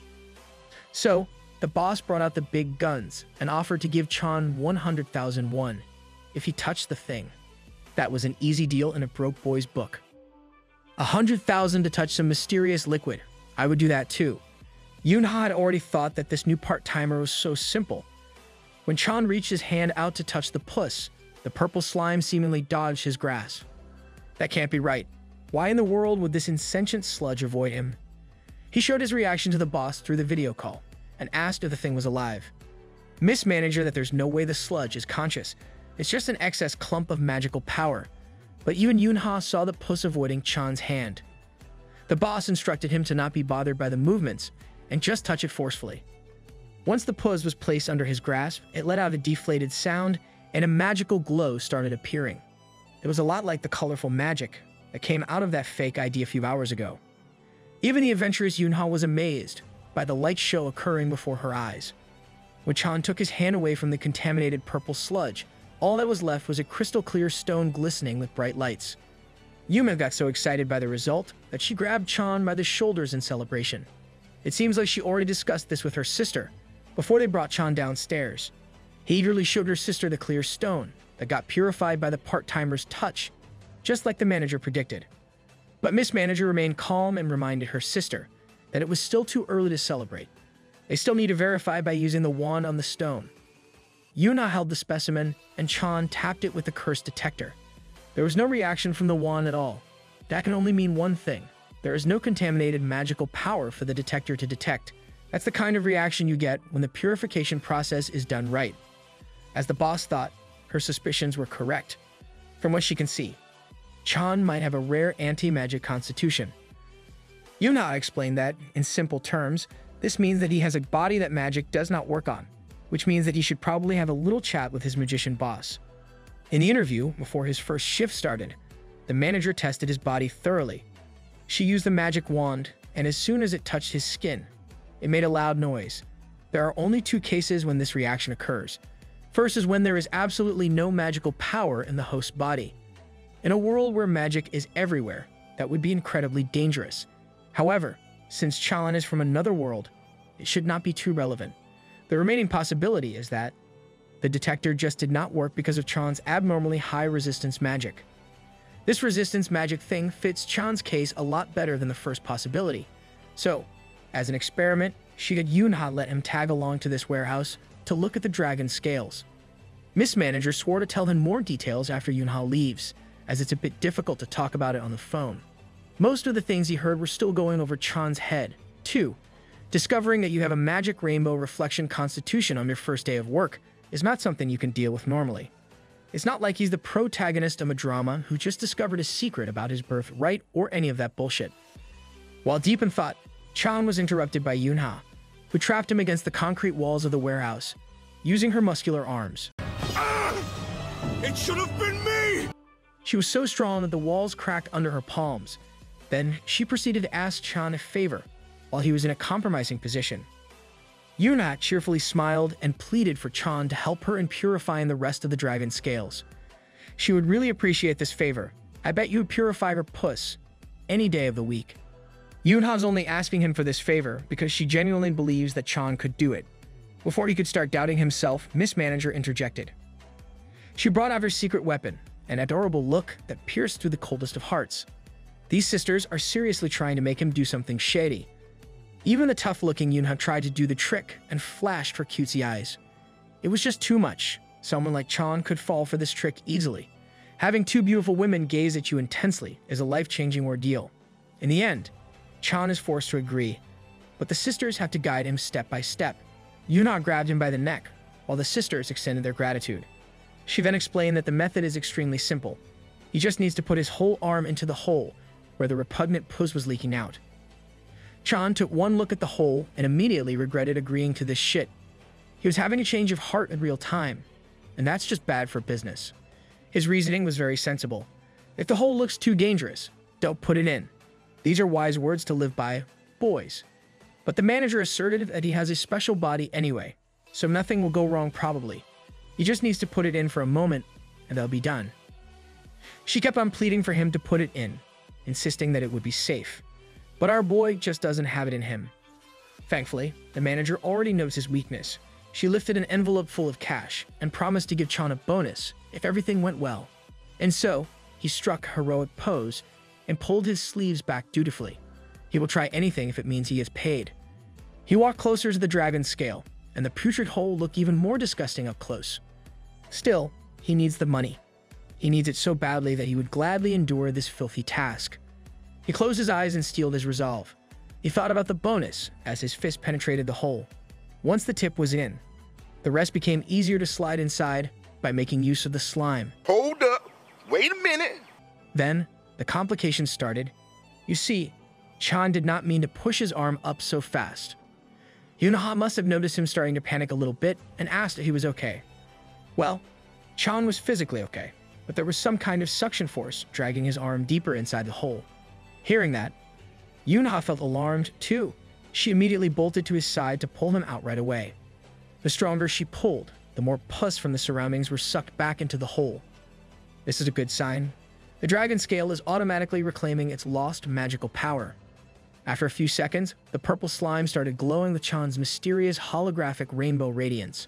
So, the boss brought out the big guns and offered to give Chan 100,000 won if he touched the thing. That was an easy deal in a broke boy's book. 100,000 to touch some mysterious liquid. I would do that too. Yoonha had already thought that this new part-timer was so simple. When Chan reached his hand out to touch the puss, the purple slime seemingly dodged his grasp. That can't be right. Why in the world would this insentient sludge avoid him? He showed his reaction to the boss through the video call and asked if the thing was alive. Miss Manager that there's no way the sludge is conscious. It's just an excess clump of magical power. But even Yoonha saw the puss avoiding Chan's hand. The boss instructed him to not be bothered by the movements and just touch it forcefully. Once the puss was placed under his grasp, it let out a deflated sound and a magical glow started appearing. It was a lot like the colorful magic that came out of that fake ID a few hours ago. Even the adventurous Yoonha was amazed by the light show occurring before her eyes. When Chan took his hand away from the contaminated purple sludge, all that was left was a crystal-clear stone glistening with bright lights. Yuma got so excited by the result that she grabbed Chan by the shoulders in celebration. It seems like she already discussed this with her sister before they brought Chan downstairs. He eagerly showed her sister the clear stone that got purified by the part-timer's touch, just like the manager predicted. But Miss Manager remained calm and reminded her sister that it was still too early to celebrate. They still need to verify by using the wand on the stone. Yuna held the specimen, and Chan tapped it with the curse detector. There was no reaction from the wand at all. That can only mean one thing. There is no contaminated magical power for the detector to detect. That's the kind of reaction you get when the purification process is done right. As the boss thought, her suspicions were correct. From what she can see, Chan might have a rare anti-magic constitution. Yuna explained that, in simple terms, this means that he has a body that magic does not work on, which means that he should probably have a little chat with his magician boss. In the interview, before his first shift started, the manager tested his body thoroughly. She used the magic wand, and as soon as it touched his skin, it made a loud noise. There are only two cases when this reaction occurs. First is when there is absolutely no magical power in the host's body. In a world where magic is everywhere, that would be incredibly dangerous. However, since Chan is from another world, it should not be too relevant. The remaining possibility is that the detector just did not work because of Chan's abnormally high resistance magic. This resistance magic thing fits Chan's case a lot better than the first possibility. So, as an experiment, she had Yoonha let him tag along to this warehouse to look at the dragon scales. Miss Manager swore to tell him more details after Yoonha leaves, as it's a bit difficult to talk about it on the phone. Most of the things he heard were still going over Chan's head. 2. Discovering that you have a magic rainbow reflection constitution on your first day of work is not something you can deal with normally. It's not like he's the protagonist of a drama who just discovered a secret about his birthright or any of that bullshit. While deep in thought, Chan was interrupted by Yoonha, who trapped him against the concrete walls of the warehouse, using her muscular arms. It should have been me! She was so strong that the walls cracked under her palms. Then she proceeded to ask Chan a favor, while he was in a compromising position. Yoonha cheerfully smiled and pleaded for Chan to help her in purifying the rest of the dragon scales. She would really appreciate this favor. I bet you would purify her puss any day of the week. Yoonha's only asking him for this favor because she genuinely believes that Chan could do it. Before he could start doubting himself, Miss Manager interjected. She brought out her secret weapon, an adorable look that pierced through the coldest of hearts. These sisters are seriously trying to make him do something shady. Even the tough-looking Yoonha tried to do the trick and flashed her cutesy eyes. It was just too much. Someone like Chan could fall for this trick easily. Having two beautiful women gaze at you intensely is a life-changing ordeal. In the end, Chan is forced to agree, but the sisters have to guide him step by step. Yoonha grabbed him by the neck, while the sisters extended their gratitude. She then explained that the method is extremely simple. He just needs to put his whole arm into the hole where the repugnant puss was leaking out. Chan took one look at the hole and immediately regretted agreeing to this shit. He was having a change of heart in real time, and that's just bad for business. His reasoning was very sensible. If the hole looks too dangerous, don't put it in. These are wise words to live by, boys. But the manager asserted that he has a special body anyway, so nothing will go wrong probably. He just needs to put it in for a moment, and they'll be done. She kept on pleading for him to put it in, insisting that it would be safe. But our boy just doesn't have it in him. Thankfully, the manager already knows his weakness. She lifted an envelope full of cash and promised to give Chan a bonus if everything went well. And so, he struck a heroic pose and pulled his sleeves back dutifully. He will try anything if it means he is paid. He walked closer to the dragon's scale, and the putrid hole looked even more disgusting up close. Still, he needs the money. He needs it so badly that he would gladly endure this filthy task. He closed his eyes and steeled his resolve. He thought about the bonus as his fist penetrated the hole. Once the tip was in, the rest became easier to slide inside by making use of the slime. Hold up. Wait a minute. Then, the complications started. You see, Chan did not mean to push his arm up so fast. Yunha must have noticed him starting to panic a little bit and asked if he was okay. Well, Chan was physically okay, but there was some kind of suction force dragging his arm deeper inside the hole. Hearing that, Yunha felt alarmed too. She immediately bolted to his side to pull him out right away. The stronger she pulled, the more pus from the surroundings were sucked back into the hole. This is a good sign. The dragon scale is automatically reclaiming its lost magical power. After a few seconds, the purple slime started glowing with Chan's mysterious holographic rainbow radiance.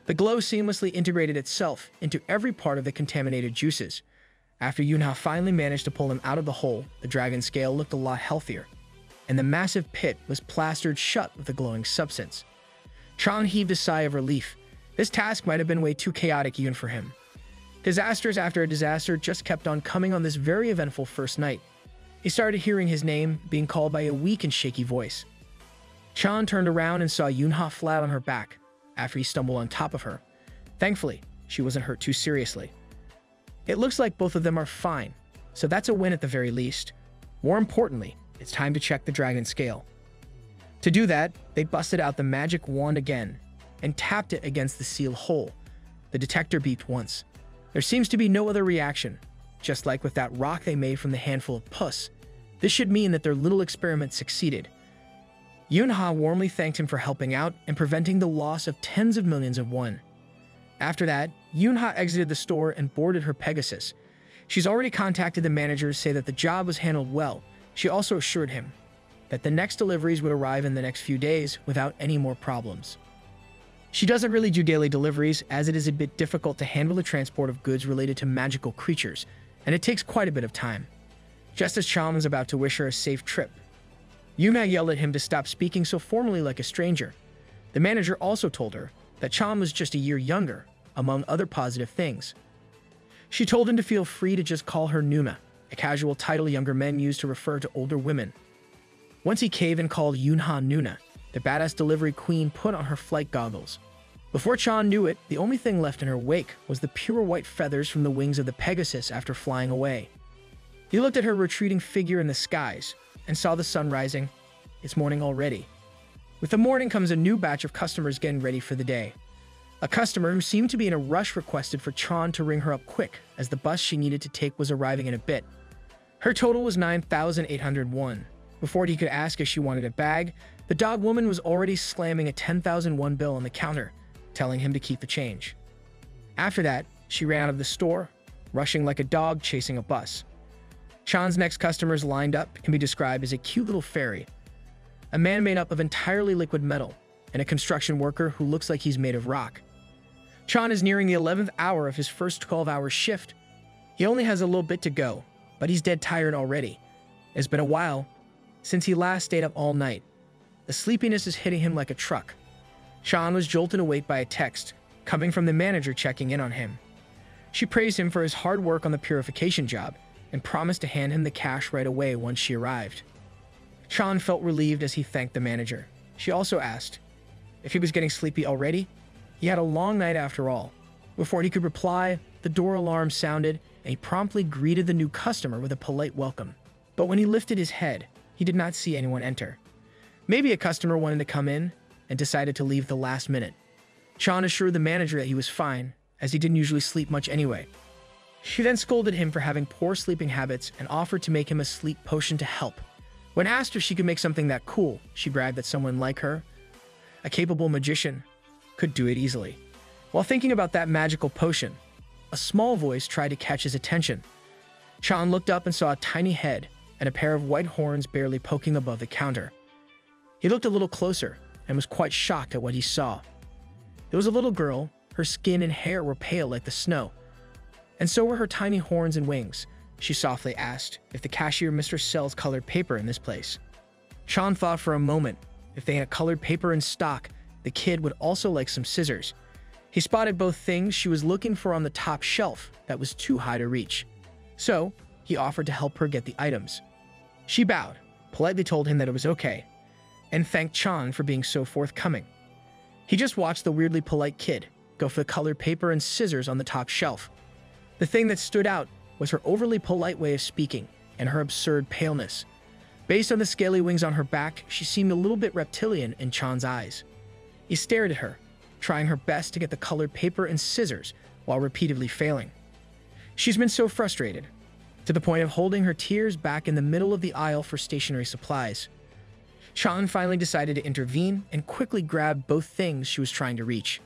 The glow seamlessly integrated itself into every part of the contaminated juices. After Yunha finally managed to pull him out of the hole, the dragon scale looked a lot healthier, and the massive pit was plastered shut with the glowing substance. Chan heaved a sigh of relief. This task might have been way too chaotic even for him. Disasters after a disaster just kept on coming on this very eventful first night. He started hearing his name being called by a weak and shaky voice. Chan turned around and saw Yunha flat on her back after he stumbled on top of her. Thankfully, she wasn't hurt too seriously. It looks like both of them are fine, so that's a win at the very least. More importantly, it's time to check the dragon scale. To do that, they busted out the magic wand again and tapped it against the sealed hole. The detector beeped once. There seems to be no other reaction. Just like with that rock they made from the handful of pus, this should mean that their little experiment succeeded. Yunha warmly thanked him for helping out and preventing the loss of tens of millions of won. After that, Yunha exited the store and boarded her Pegasus. She's already contacted the manager to say that the job was handled well. She also assured him that the next deliveries would arrive in the next few days without any more problems. She doesn't really do daily deliveries, as it is a bit difficult to handle the transport of goods related to magical creatures, and it takes quite a bit of time. Just as Chan was about to wish her a safe trip, Yuna yelled at him to stop speaking so formally like a stranger. The manager also told her that Chan was just a year younger, among other positive things. She told him to feel free to just call her Nuna, a casual title younger men use to refer to older women. Once he caved and called Yunha Nuna, the badass delivery queen put on her flight goggles. Before Chan knew it, the only thing left in her wake was the pure white feathers from the wings of the Pegasus after flying away. He looked at her retreating figure in the skies and saw the sun rising. It's morning already. With the morning comes a new batch of customers getting ready for the day. A customer who seemed to be in a rush requested for Chan to ring her up quick, as the bus she needed to take was arriving in a bit. Her total was 9,801. Before he could ask if she wanted a bag, the dog woman was already slamming a 10,001 bill on the counter, telling him to keep the change. After that, she ran out of the store, rushing like a dog chasing a bus. Chan's next customers lined up can be described as a cute little fairy, a man made up of entirely liquid metal, and a construction worker who looks like he's made of rock. Chan is nearing the 11th hour of his first 12-hour shift. He only has a little bit to go, but he's dead tired already. It's been a while since he last stayed up all night. The sleepiness is hitting him like a truck. Chan was jolted awake by a text coming from the manager checking in on him. She praised him for his hard work on the purification job and promised to hand him the cash right away once she arrived. Chan felt relieved as he thanked the manager. She also asked if he was getting sleepy already. He had a long night after all. Before he could reply, the door alarm sounded and he promptly greeted the new customer with a polite welcome. But when he lifted his head, he did not see anyone enter. Maybe a customer wanted to come in and decided to leave the last minute. Chan assured the manager that he was fine, as he didn't usually sleep much anyway. She then scolded him for having poor sleeping habits and offered to make him a sleep potion to help. When asked if she could make something that cool, she bragged that someone like her, a capable magician, could do it easily. While thinking about that magical potion, a small voice tried to catch his attention. Chan looked up and saw a tiny head and a pair of white horns barely poking above the counter. He looked a little closer and was quite shocked at what he saw. There was a little girl. Her skin and hair were pale like the snow, and so were her tiny horns and wings. she softly asked if the cashier Mr. sells colored paper in this place. Chan thought for a moment. If they had colored paper in stock, the kid would also like some scissors. He spotted both things she was looking for on the top shelf that was too high to reach. So, he offered to help her get the items. She bowed, politely told him that it was okay, and thanked Chan for being so forthcoming. He just watched the weirdly polite kid go for the colored paper and scissors on the top shelf. The thing that stood out was her overly polite way of speaking and her absurd paleness. Based on the scaly wings on her back, she seemed a little bit reptilian in Chan's eyes. He stared at her, trying her best to get the colored paper and scissors while repeatedly failing. She's been so frustrated, to the point of holding her tears back in the middle of the aisle for stationery supplies. Chan finally decided to intervene and quickly grabbed both things she was trying to reach.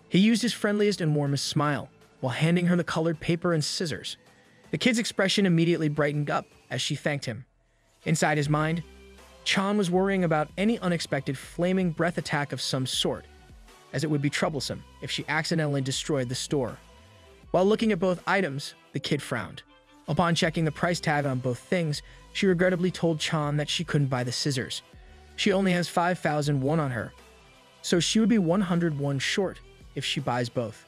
He used his friendliest and warmest smile while handing her the colored paper and scissors. The kid's expression immediately brightened up as she thanked him. Inside his mind, Chan was worrying about any unexpected flaming breath attack of some sort, as it would be troublesome if she accidentally destroyed the store. While looking at both items, the kid frowned. Upon checking the price tag on both things, she regrettably told Chan that she couldn't buy the scissors. She only has 5,000 won on her, so she would be 100 won short if she buys both.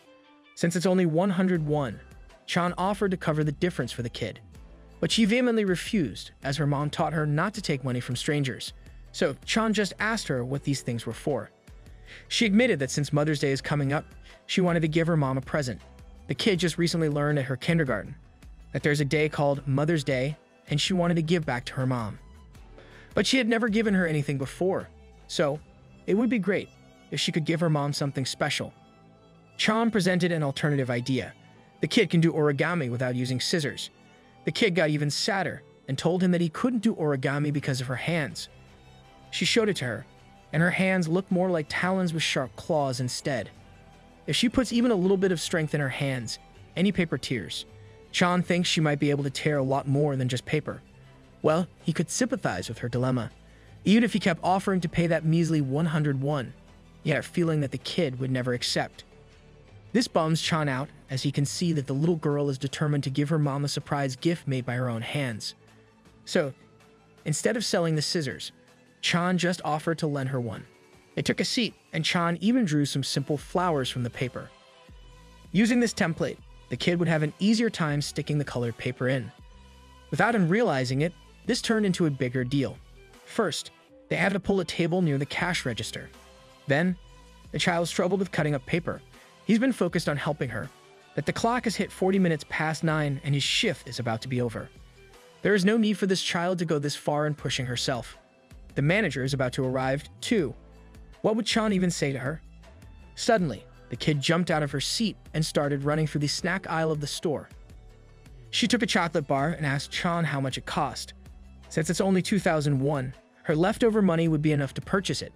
Since it's only 100 won, Chan offered to cover the difference for the kid. But she vehemently refused, as her mom taught her not to take money from strangers. So Chan just asked her what these things were for. She admitted that since Mother's Day is coming up, she wanted to give her mom a present. The kid just recently learned at her kindergarten that there's a day called Mother's Day, and she wanted to give back to her mom. But she had never given her anything before, so it would be great if she could give her mom something special. Chan presented an alternative idea. The kid can do origami without using scissors. The kid got even sadder and told him that he couldn't do origami because of her hands. She showed it to her, and her hands looked more like talons with sharp claws instead. If she puts even a little bit of strength in her hands, any paper tears. Chan thinks she might be able to tear a lot more than just paper. Well, he could sympathize with her dilemma, even if he kept offering to pay that measly 100 won, yet feeling that the kid would never accept. This bums Chan out, as he can see that the little girl is determined to give her mom a surprise gift made by her own hands. So, instead of selling the scissors, Chan just offered to lend her one. They took a seat, and Chan even drew some simple flowers from the paper. Using this template, the kid would have an easier time sticking the colored paper in. Without him realizing it, this turned into a bigger deal. First, they had to pull a table near the cash register. Then, the child struggled with cutting up paper. He's been focused on helping her, that the clock has hit 40 minutes past 9 and his shift is about to be over. There is no need for this child to go this far in pushing herself. The manager is about to arrive, too. What would Chan even say to her? Suddenly, the kid jumped out of her seat and started running through the snack aisle of the store. She took a chocolate bar and asked Chan how much it cost. Since it's only 2,000 won, her leftover money would be enough to purchase it.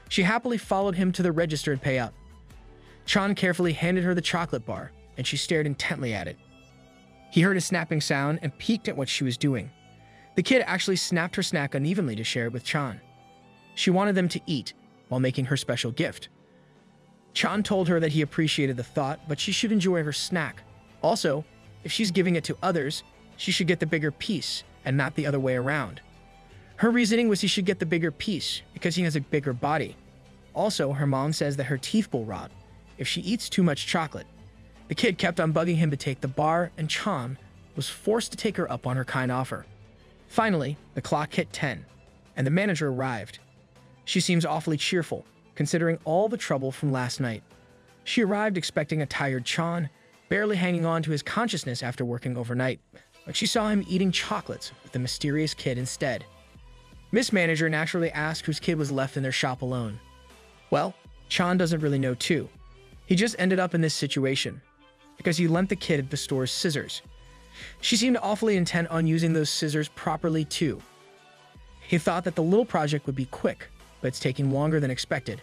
She happily followed him to the register and pay up. Chan carefully handed her the chocolate bar, and she stared intently at it. He heard a snapping sound and peeked at what she was doing. The kid actually snapped her snack unevenly to share it with Chan. She wanted them to eat while making her special gift. Chan told her that he appreciated the thought, but she should enjoy her snack. Also, if she's giving it to others, she should get the bigger piece and not the other way around. Her reasoning was he should get the bigger piece because he has a bigger body. Also, her mom says that her teeth will rot if she eats too much chocolate. The kid kept on bugging him to take the bar, and Chan was forced to take her up on her kind offer. Finally, the clock hit 10, and the manager arrived. She seems awfully cheerful, considering all the trouble from last night. She arrived expecting a tired Chan, barely hanging on to his consciousness after working overnight, but she saw him eating chocolates with the mysterious kid instead. Miss Manager naturally asked whose kid was left in their shop alone. Well, Chan doesn't really know too. He just ended up in this situation because he lent the kid the store's scissors. She seemed awfully intent on using those scissors properly too. He thought that the little project would be quick, but it's taking longer than expected.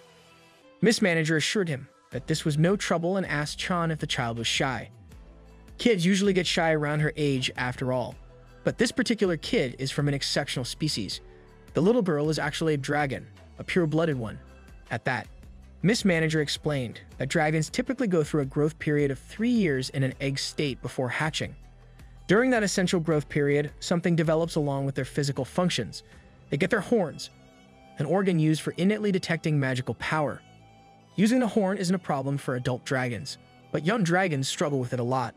Miss Manager assured him that this was no trouble and asked Chan if the child was shy. Kids usually get shy around her age after all, but this particular kid is from an exceptional species. The little girl is actually a dragon, a pure-blooded one, at that. Miss Manager explained that dragons typically go through a growth period of 3 years in an egg state before hatching. During that essential growth period, something develops along with their physical functions. They get their horns, an organ used for innately detecting magical power. Using the horn isn't a problem for adult dragons, but young dragons struggle with it a lot.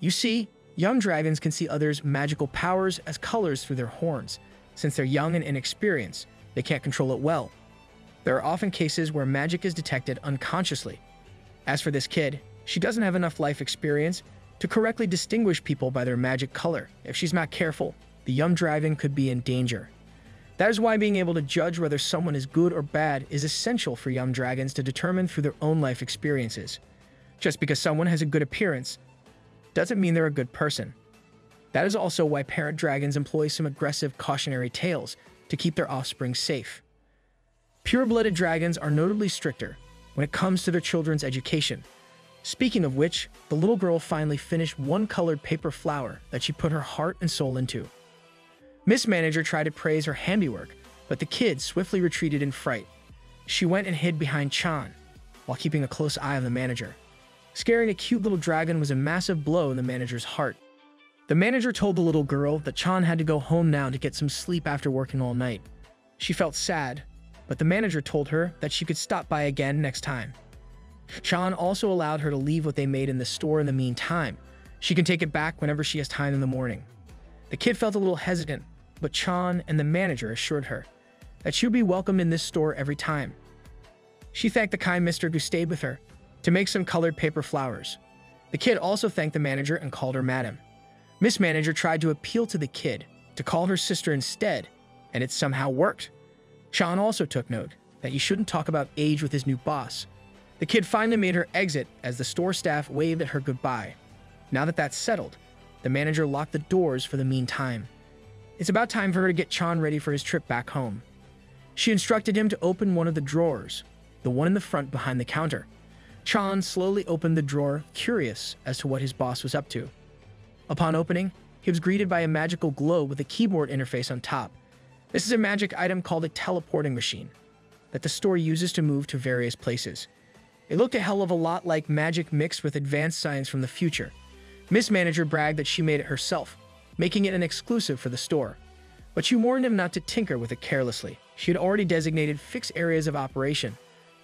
You see, young dragons can see others' magical powers as colors through their horns. Since they're young and inexperienced, they can't control it well. There are often cases where magic is detected unconsciously. As for this kid, she doesn't have enough life experience to correctly distinguish people by their magic color. If she's not careful, the young dragon could be in danger. That is why being able to judge whether someone is good or bad is essential for young dragons to determine through their own life experiences. Just because someone has a good appearance doesn't mean they're a good person. That is also why parent dragons employ some aggressive cautionary tales to keep their offspring safe. Pure-blooded dragons are notably stricter when it comes to their children's education. Speaking of which, the little girl finally finished one colored paper flower that she put her heart and soul into. Miss Manager tried to praise her handiwork, but the kid swiftly retreated in fright. She went and hid behind Chan, while keeping a close eye on the manager. Scaring a cute little dragon was a massive blow in the manager's heart. The manager told the little girl that Chan had to go home now to get some sleep after working all night. She felt sad, but the manager told her that she could stop by again next time. Chan also allowed her to leave what they made in the store in the meantime. She can take it back whenever she has time in the morning. The kid felt a little hesitant, but Chan and the manager assured her that she would be welcomed in this store every time. She thanked the kind mister who stayed with her to make some colored paper flowers. The kid also thanked the manager and called her madam. Miss Manager tried to appeal to the kid to call her sister instead, and it somehow worked. Chan also took note that you shouldn't talk about age with his new boss. The kid finally made her exit as the store staff waved at her goodbye. Now that that's settled, the manager locked the doors for the meantime. It's about time for her to get Chan ready for his trip back home. She instructed him to open one of the drawers, the one in the front behind the counter. Chan slowly opened the drawer, curious as to what his boss was up to. Upon opening, he was greeted by a magical globe with a keyboard interface on top. This is a magic item called a teleporting machine that the store uses to move to various places. It looked a hell of a lot like magic mixed with advanced science from the future. Miss Manager bragged that she made it herself, making it an exclusive for the store. But she warned him not to tinker with it carelessly. She had already designated fixed areas of operation.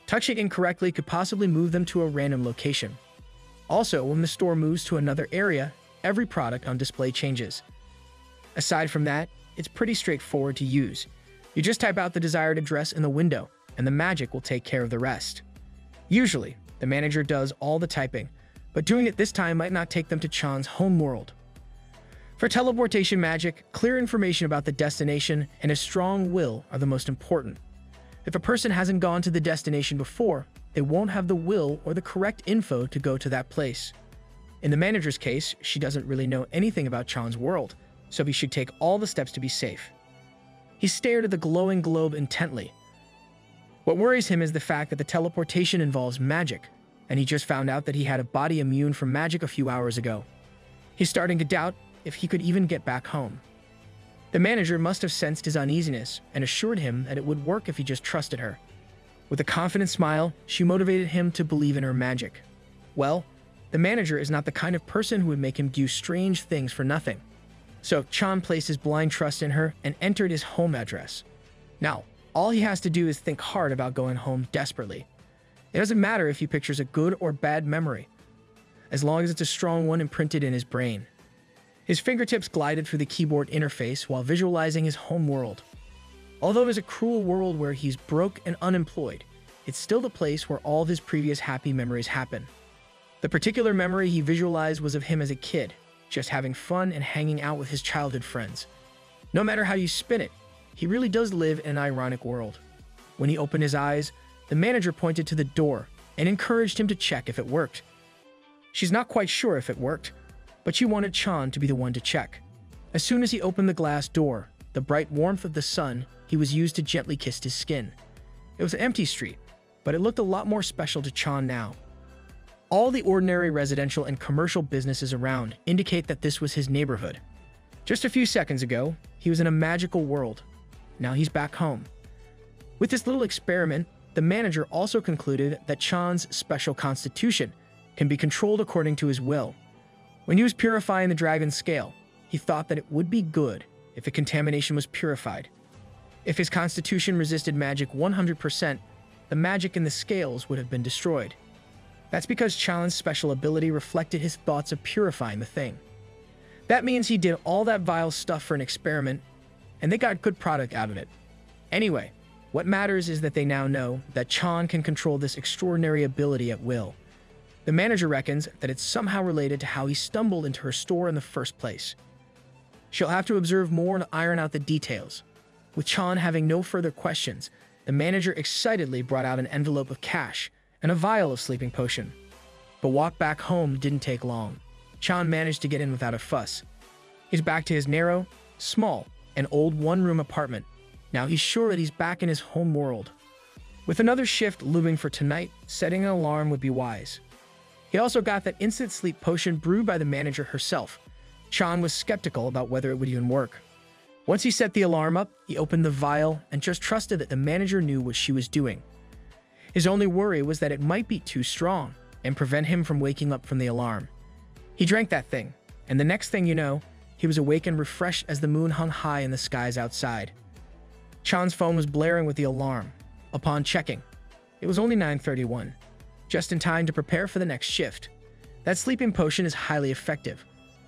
Touching incorrectly could possibly move them to a random location. Also, when the store moves to another area, every product on display changes. Aside from that, it's pretty straightforward to use. You just type out the desired address in the window, and the magic will take care of the rest. Usually, the manager does all the typing, but doing it this time might not take them to Chan's home world. For teleportation magic, clear information about the destination and a strong will are the most important. If a person hasn't gone to the destination before, they won't have the will or the correct info to go to that place. In the manager's case, she doesn't really know anything about Chan's world, so he should take all the steps to be safe. He stared at the glowing globe intently. What worries him is the fact that the teleportation involves magic, and he just found out that he had a body immune from magic a few hours ago. He's starting to doubt if he could even get back home. The manager must have sensed his uneasiness and assured him that it would work if he just trusted her. With a confident smile, she motivated him to believe in her magic. Well, the manager is not the kind of person who would make him do strange things for nothing. So Chan placed his blind trust in her and entered his home address. Now, all he has to do is think hard about going home desperately. It doesn't matter if he pictures a good or bad memory, as long as it's a strong one imprinted in his brain. His fingertips glided through the keyboard interface while visualizing his home world. Although it is a cruel world where he's broke and unemployed, it's still the place where all of his previous happy memories happen. The particular memory he visualized was of him as a kid, just having fun and hanging out with his childhood friends. No matter how you spin it, he really does live in an ironic world. When he opened his eyes, the manager pointed to the door and encouraged him to check if it worked. She's not quite sure if it worked, but she wanted Chan to be the one to check. As soon as he opened the glass door, the bright warmth of the sun he was used to gently kiss his skin. It was an empty street, but it looked a lot more special to Chan now. All the ordinary residential and commercial businesses around indicate that this was his neighborhood. Just a few seconds ago, he was in a magical world. Now he's back home. With this little experiment, the manager also concluded that Chan's special constitution can be controlled according to his will. When he was purifying the dragon's scale, he thought that it would be good if the contamination was purified. If his constitution resisted magic 100%, the magic in the scales would have been destroyed. That's because Chan's special ability reflected his thoughts of purifying the thing. That means he did all that vile stuff for an experiment, and they got good product out of it. Anyway, what matters is that they now know that Chan can control this extraordinary ability at will. The manager reckons that it's somehow related to how he stumbled into her store in the first place. She'll have to observe more and iron out the details. With Chan having no further questions, the manager excitedly brought out an envelope of cash and a vial of sleeping potion. The walk back home didn't take long. Chan managed to get in without a fuss. He's back to his narrow, small, and old one-room apartment. Now he's sure that he's back in his home world. With another shift looming for tonight, setting an alarm would be wise. He also got that instant sleep potion brewed by the manager herself. Chan was skeptical about whether it would even work. Once he set the alarm up, he opened the vial and just trusted that the manager knew what she was doing. His only worry was that it might be too strong and prevent him from waking up from the alarm. He drank that thing, and the next thing you know, he was awake and refreshed as the moon hung high in the skies outside. Chan's phone was blaring with the alarm. Upon checking, it was only 9:31, just in time to prepare for the next shift. That sleeping potion is highly effective.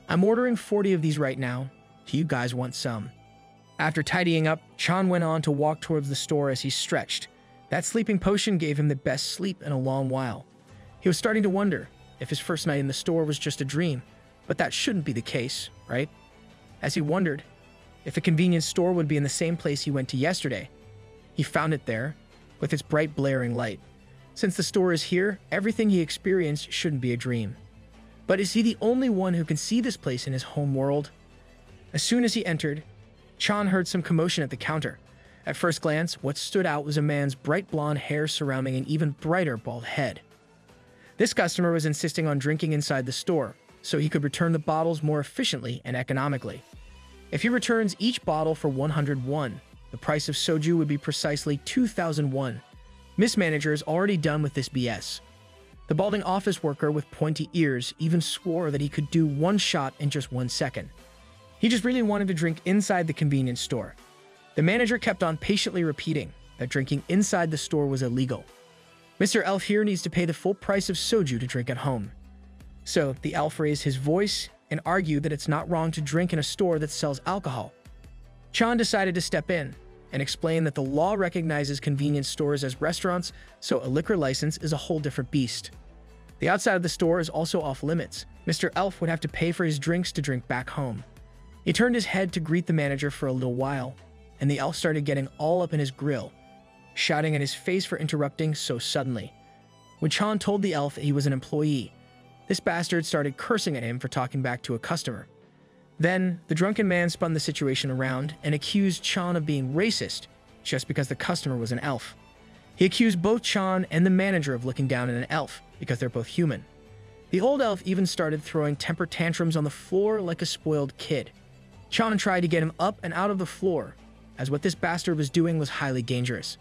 I'm ordering 40 of these right now. Do you guys want some? After tidying up, Chan went on to walk towards the store as he stretched. That sleeping potion gave him the best sleep in a long while. He was starting to wonder if his first night in the store was just a dream, but that shouldn't be the case, right? As he wondered if the convenience store would be in the same place he went to yesterday, he found it there, with its bright blaring light. Since the store is here, everything he experienced shouldn't be a dream. But is he the only one who can see this place in his home world? As soon as he entered, Chan heard some commotion at the counter. At first glance, what stood out was a man's bright blonde hair surrounding an even brighter bald head. This customer was insisting on drinking inside the store, so he could return the bottles more efficiently and economically. If he returns each bottle for 100 won, the price of soju would be precisely 2,000 won. Miss Manager is already done with this BS. The balding office worker with pointy ears even swore that he could do one shot in just 1 second. He just really wanted to drink inside the convenience store. The manager kept on patiently repeating that drinking inside the store was illegal. Mr. Elf here needs to pay the full price of soju to drink at home. So the elf raised his voice and argued that it's not wrong to drink in a store that sells alcohol. Chan decided to step in and explain that the law recognizes convenience stores as restaurants, so a liquor license is a whole different beast. The outside of the store is also off limits. Mr. Elf would have to pay for his drinks to drink back home. He turned his head to greet the manager for a little while, and the elf started getting all up in his grill, shouting at his face for interrupting so suddenly. When Chan told the elf that he was an employee, this bastard started cursing at him for talking back to a customer. Then, the drunken man spun the situation around and accused Chan of being racist just because the customer was an elf. He accused both Chan and the manager of looking down at an elf because they're both human. The old elf even started throwing temper tantrums on the floor like a spoiled kid. Chan tried to get him up and out of the floor, as what this bastard was doing was highly dangerous.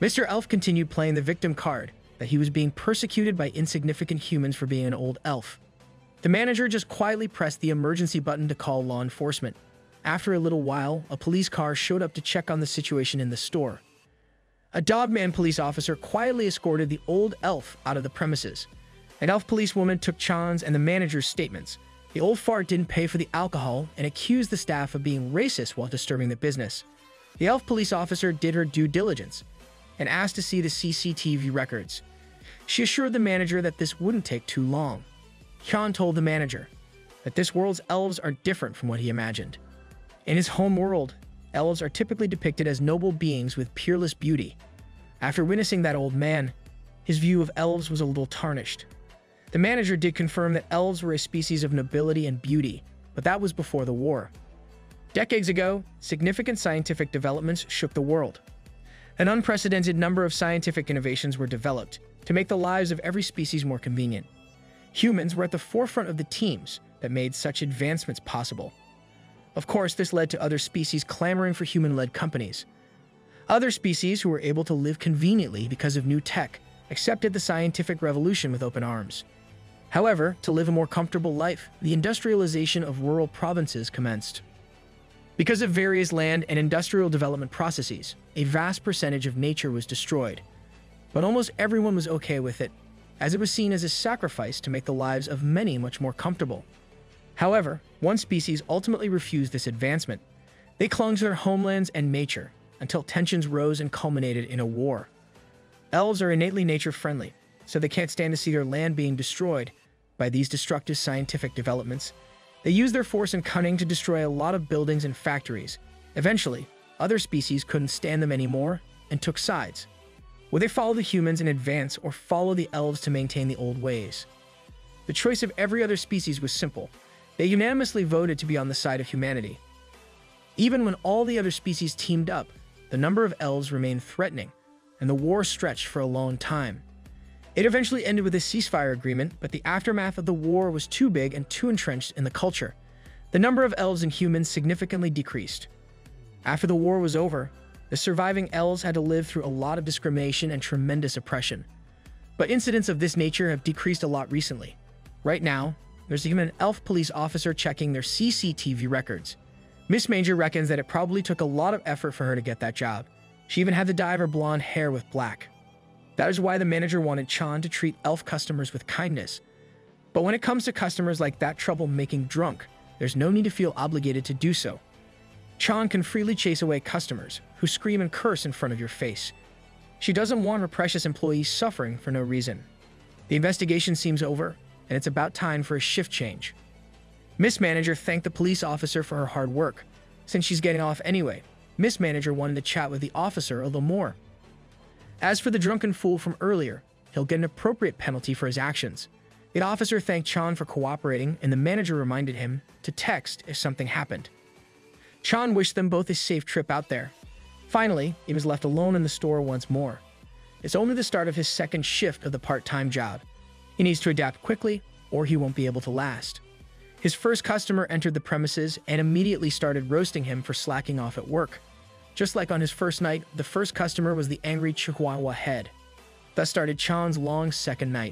Mr. Elf continued playing the victim card, that he was being persecuted by insignificant humans for being an old elf. The manager just quietly pressed the emergency button to call law enforcement. After a little while, a police car showed up to check on the situation in the store. A Dogman police officer quietly escorted the old elf out of the premises. An elf policewoman took Chan's and the manager's statements. The old fart didn't pay for the alcohol and accused the staff of being racist while disturbing the business. The elf police officer did her due diligence and asked to see the CCTV records. She assured the manager that this wouldn't take too long. Chan told the manager that this world's elves are different from what he imagined. In his home world, elves are typically depicted as noble beings with peerless beauty. After witnessing that old man, his view of elves was a little tarnished. The manager did confirm that elves were a species of nobility and beauty, but that was before the war. Decades ago, significant scientific developments shook the world. An unprecedented number of scientific innovations were developed to make the lives of every species more convenient. Humans were at the forefront of the teams that made such advancements possible. Of course, this led to other species clamoring for human-led companies. Other species who were able to live conveniently because of new tech accepted the scientific revolution with open arms. However, to live a more comfortable life, the industrialization of rural provinces commenced. Because of various land and industrial development processes, a vast percentage of nature was destroyed. But almost everyone was okay with it, as it was seen as a sacrifice to make the lives of many much more comfortable. However, one species ultimately refused this advancement. They clung to their homelands and nature, until tensions rose and culminated in a war. Elves are innately nature-friendly, so they can't stand to see their land being destroyed by these destructive scientific developments. They use their force and cunning to destroy a lot of buildings and factories. Eventually, other species couldn't stand them anymore and took sides. Would they follow the humans and advance, or follow the elves to maintain the old ways? The choice of every other species was simple. They unanimously voted to be on the side of humanity. Even when all the other species teamed up, the number of elves remained threatening, and the war stretched for a long time. It eventually ended with a ceasefire agreement, but the aftermath of the war was too big and too entrenched in the culture. The number of elves and humans significantly decreased. After the war was over, the surviving elves had to live through a lot of discrimination and tremendous oppression. But incidents of this nature have decreased a lot recently. Right now, there's even an elf police officer checking their CCTV records. Miss Major reckons that it probably took a lot of effort for her to get that job. She even had to dye her blonde hair with black. That is why the manager wanted Chan to treat elf customers with kindness. But when it comes to customers like that trouble-making drunk, there's no need to feel obligated to do so. Chan can freely chase away customers who scream and curse in front of your face. She doesn't want her precious employees suffering for no reason. The investigation seems over, and it's about time for a shift change. Miss Manager thanked the police officer for her hard work. Since she's getting off anyway, Miss Manager wanted to chat with the officer a little more. As for the drunken fool from earlier, he'll get an appropriate penalty for his actions. The officer thanked Chan for cooperating, and the manager reminded him to text if something happened. Chan wished them both a safe trip out there. Finally, he was left alone in the store once more. It's only the start of his second shift of the part-time job. He needs to adapt quickly, or he won't be able to last. His first customer entered the premises and immediately started roasting him for slacking off at work. Just like on his first night, the first customer was the angry Chihuahua head. Thus started Chan's long second night.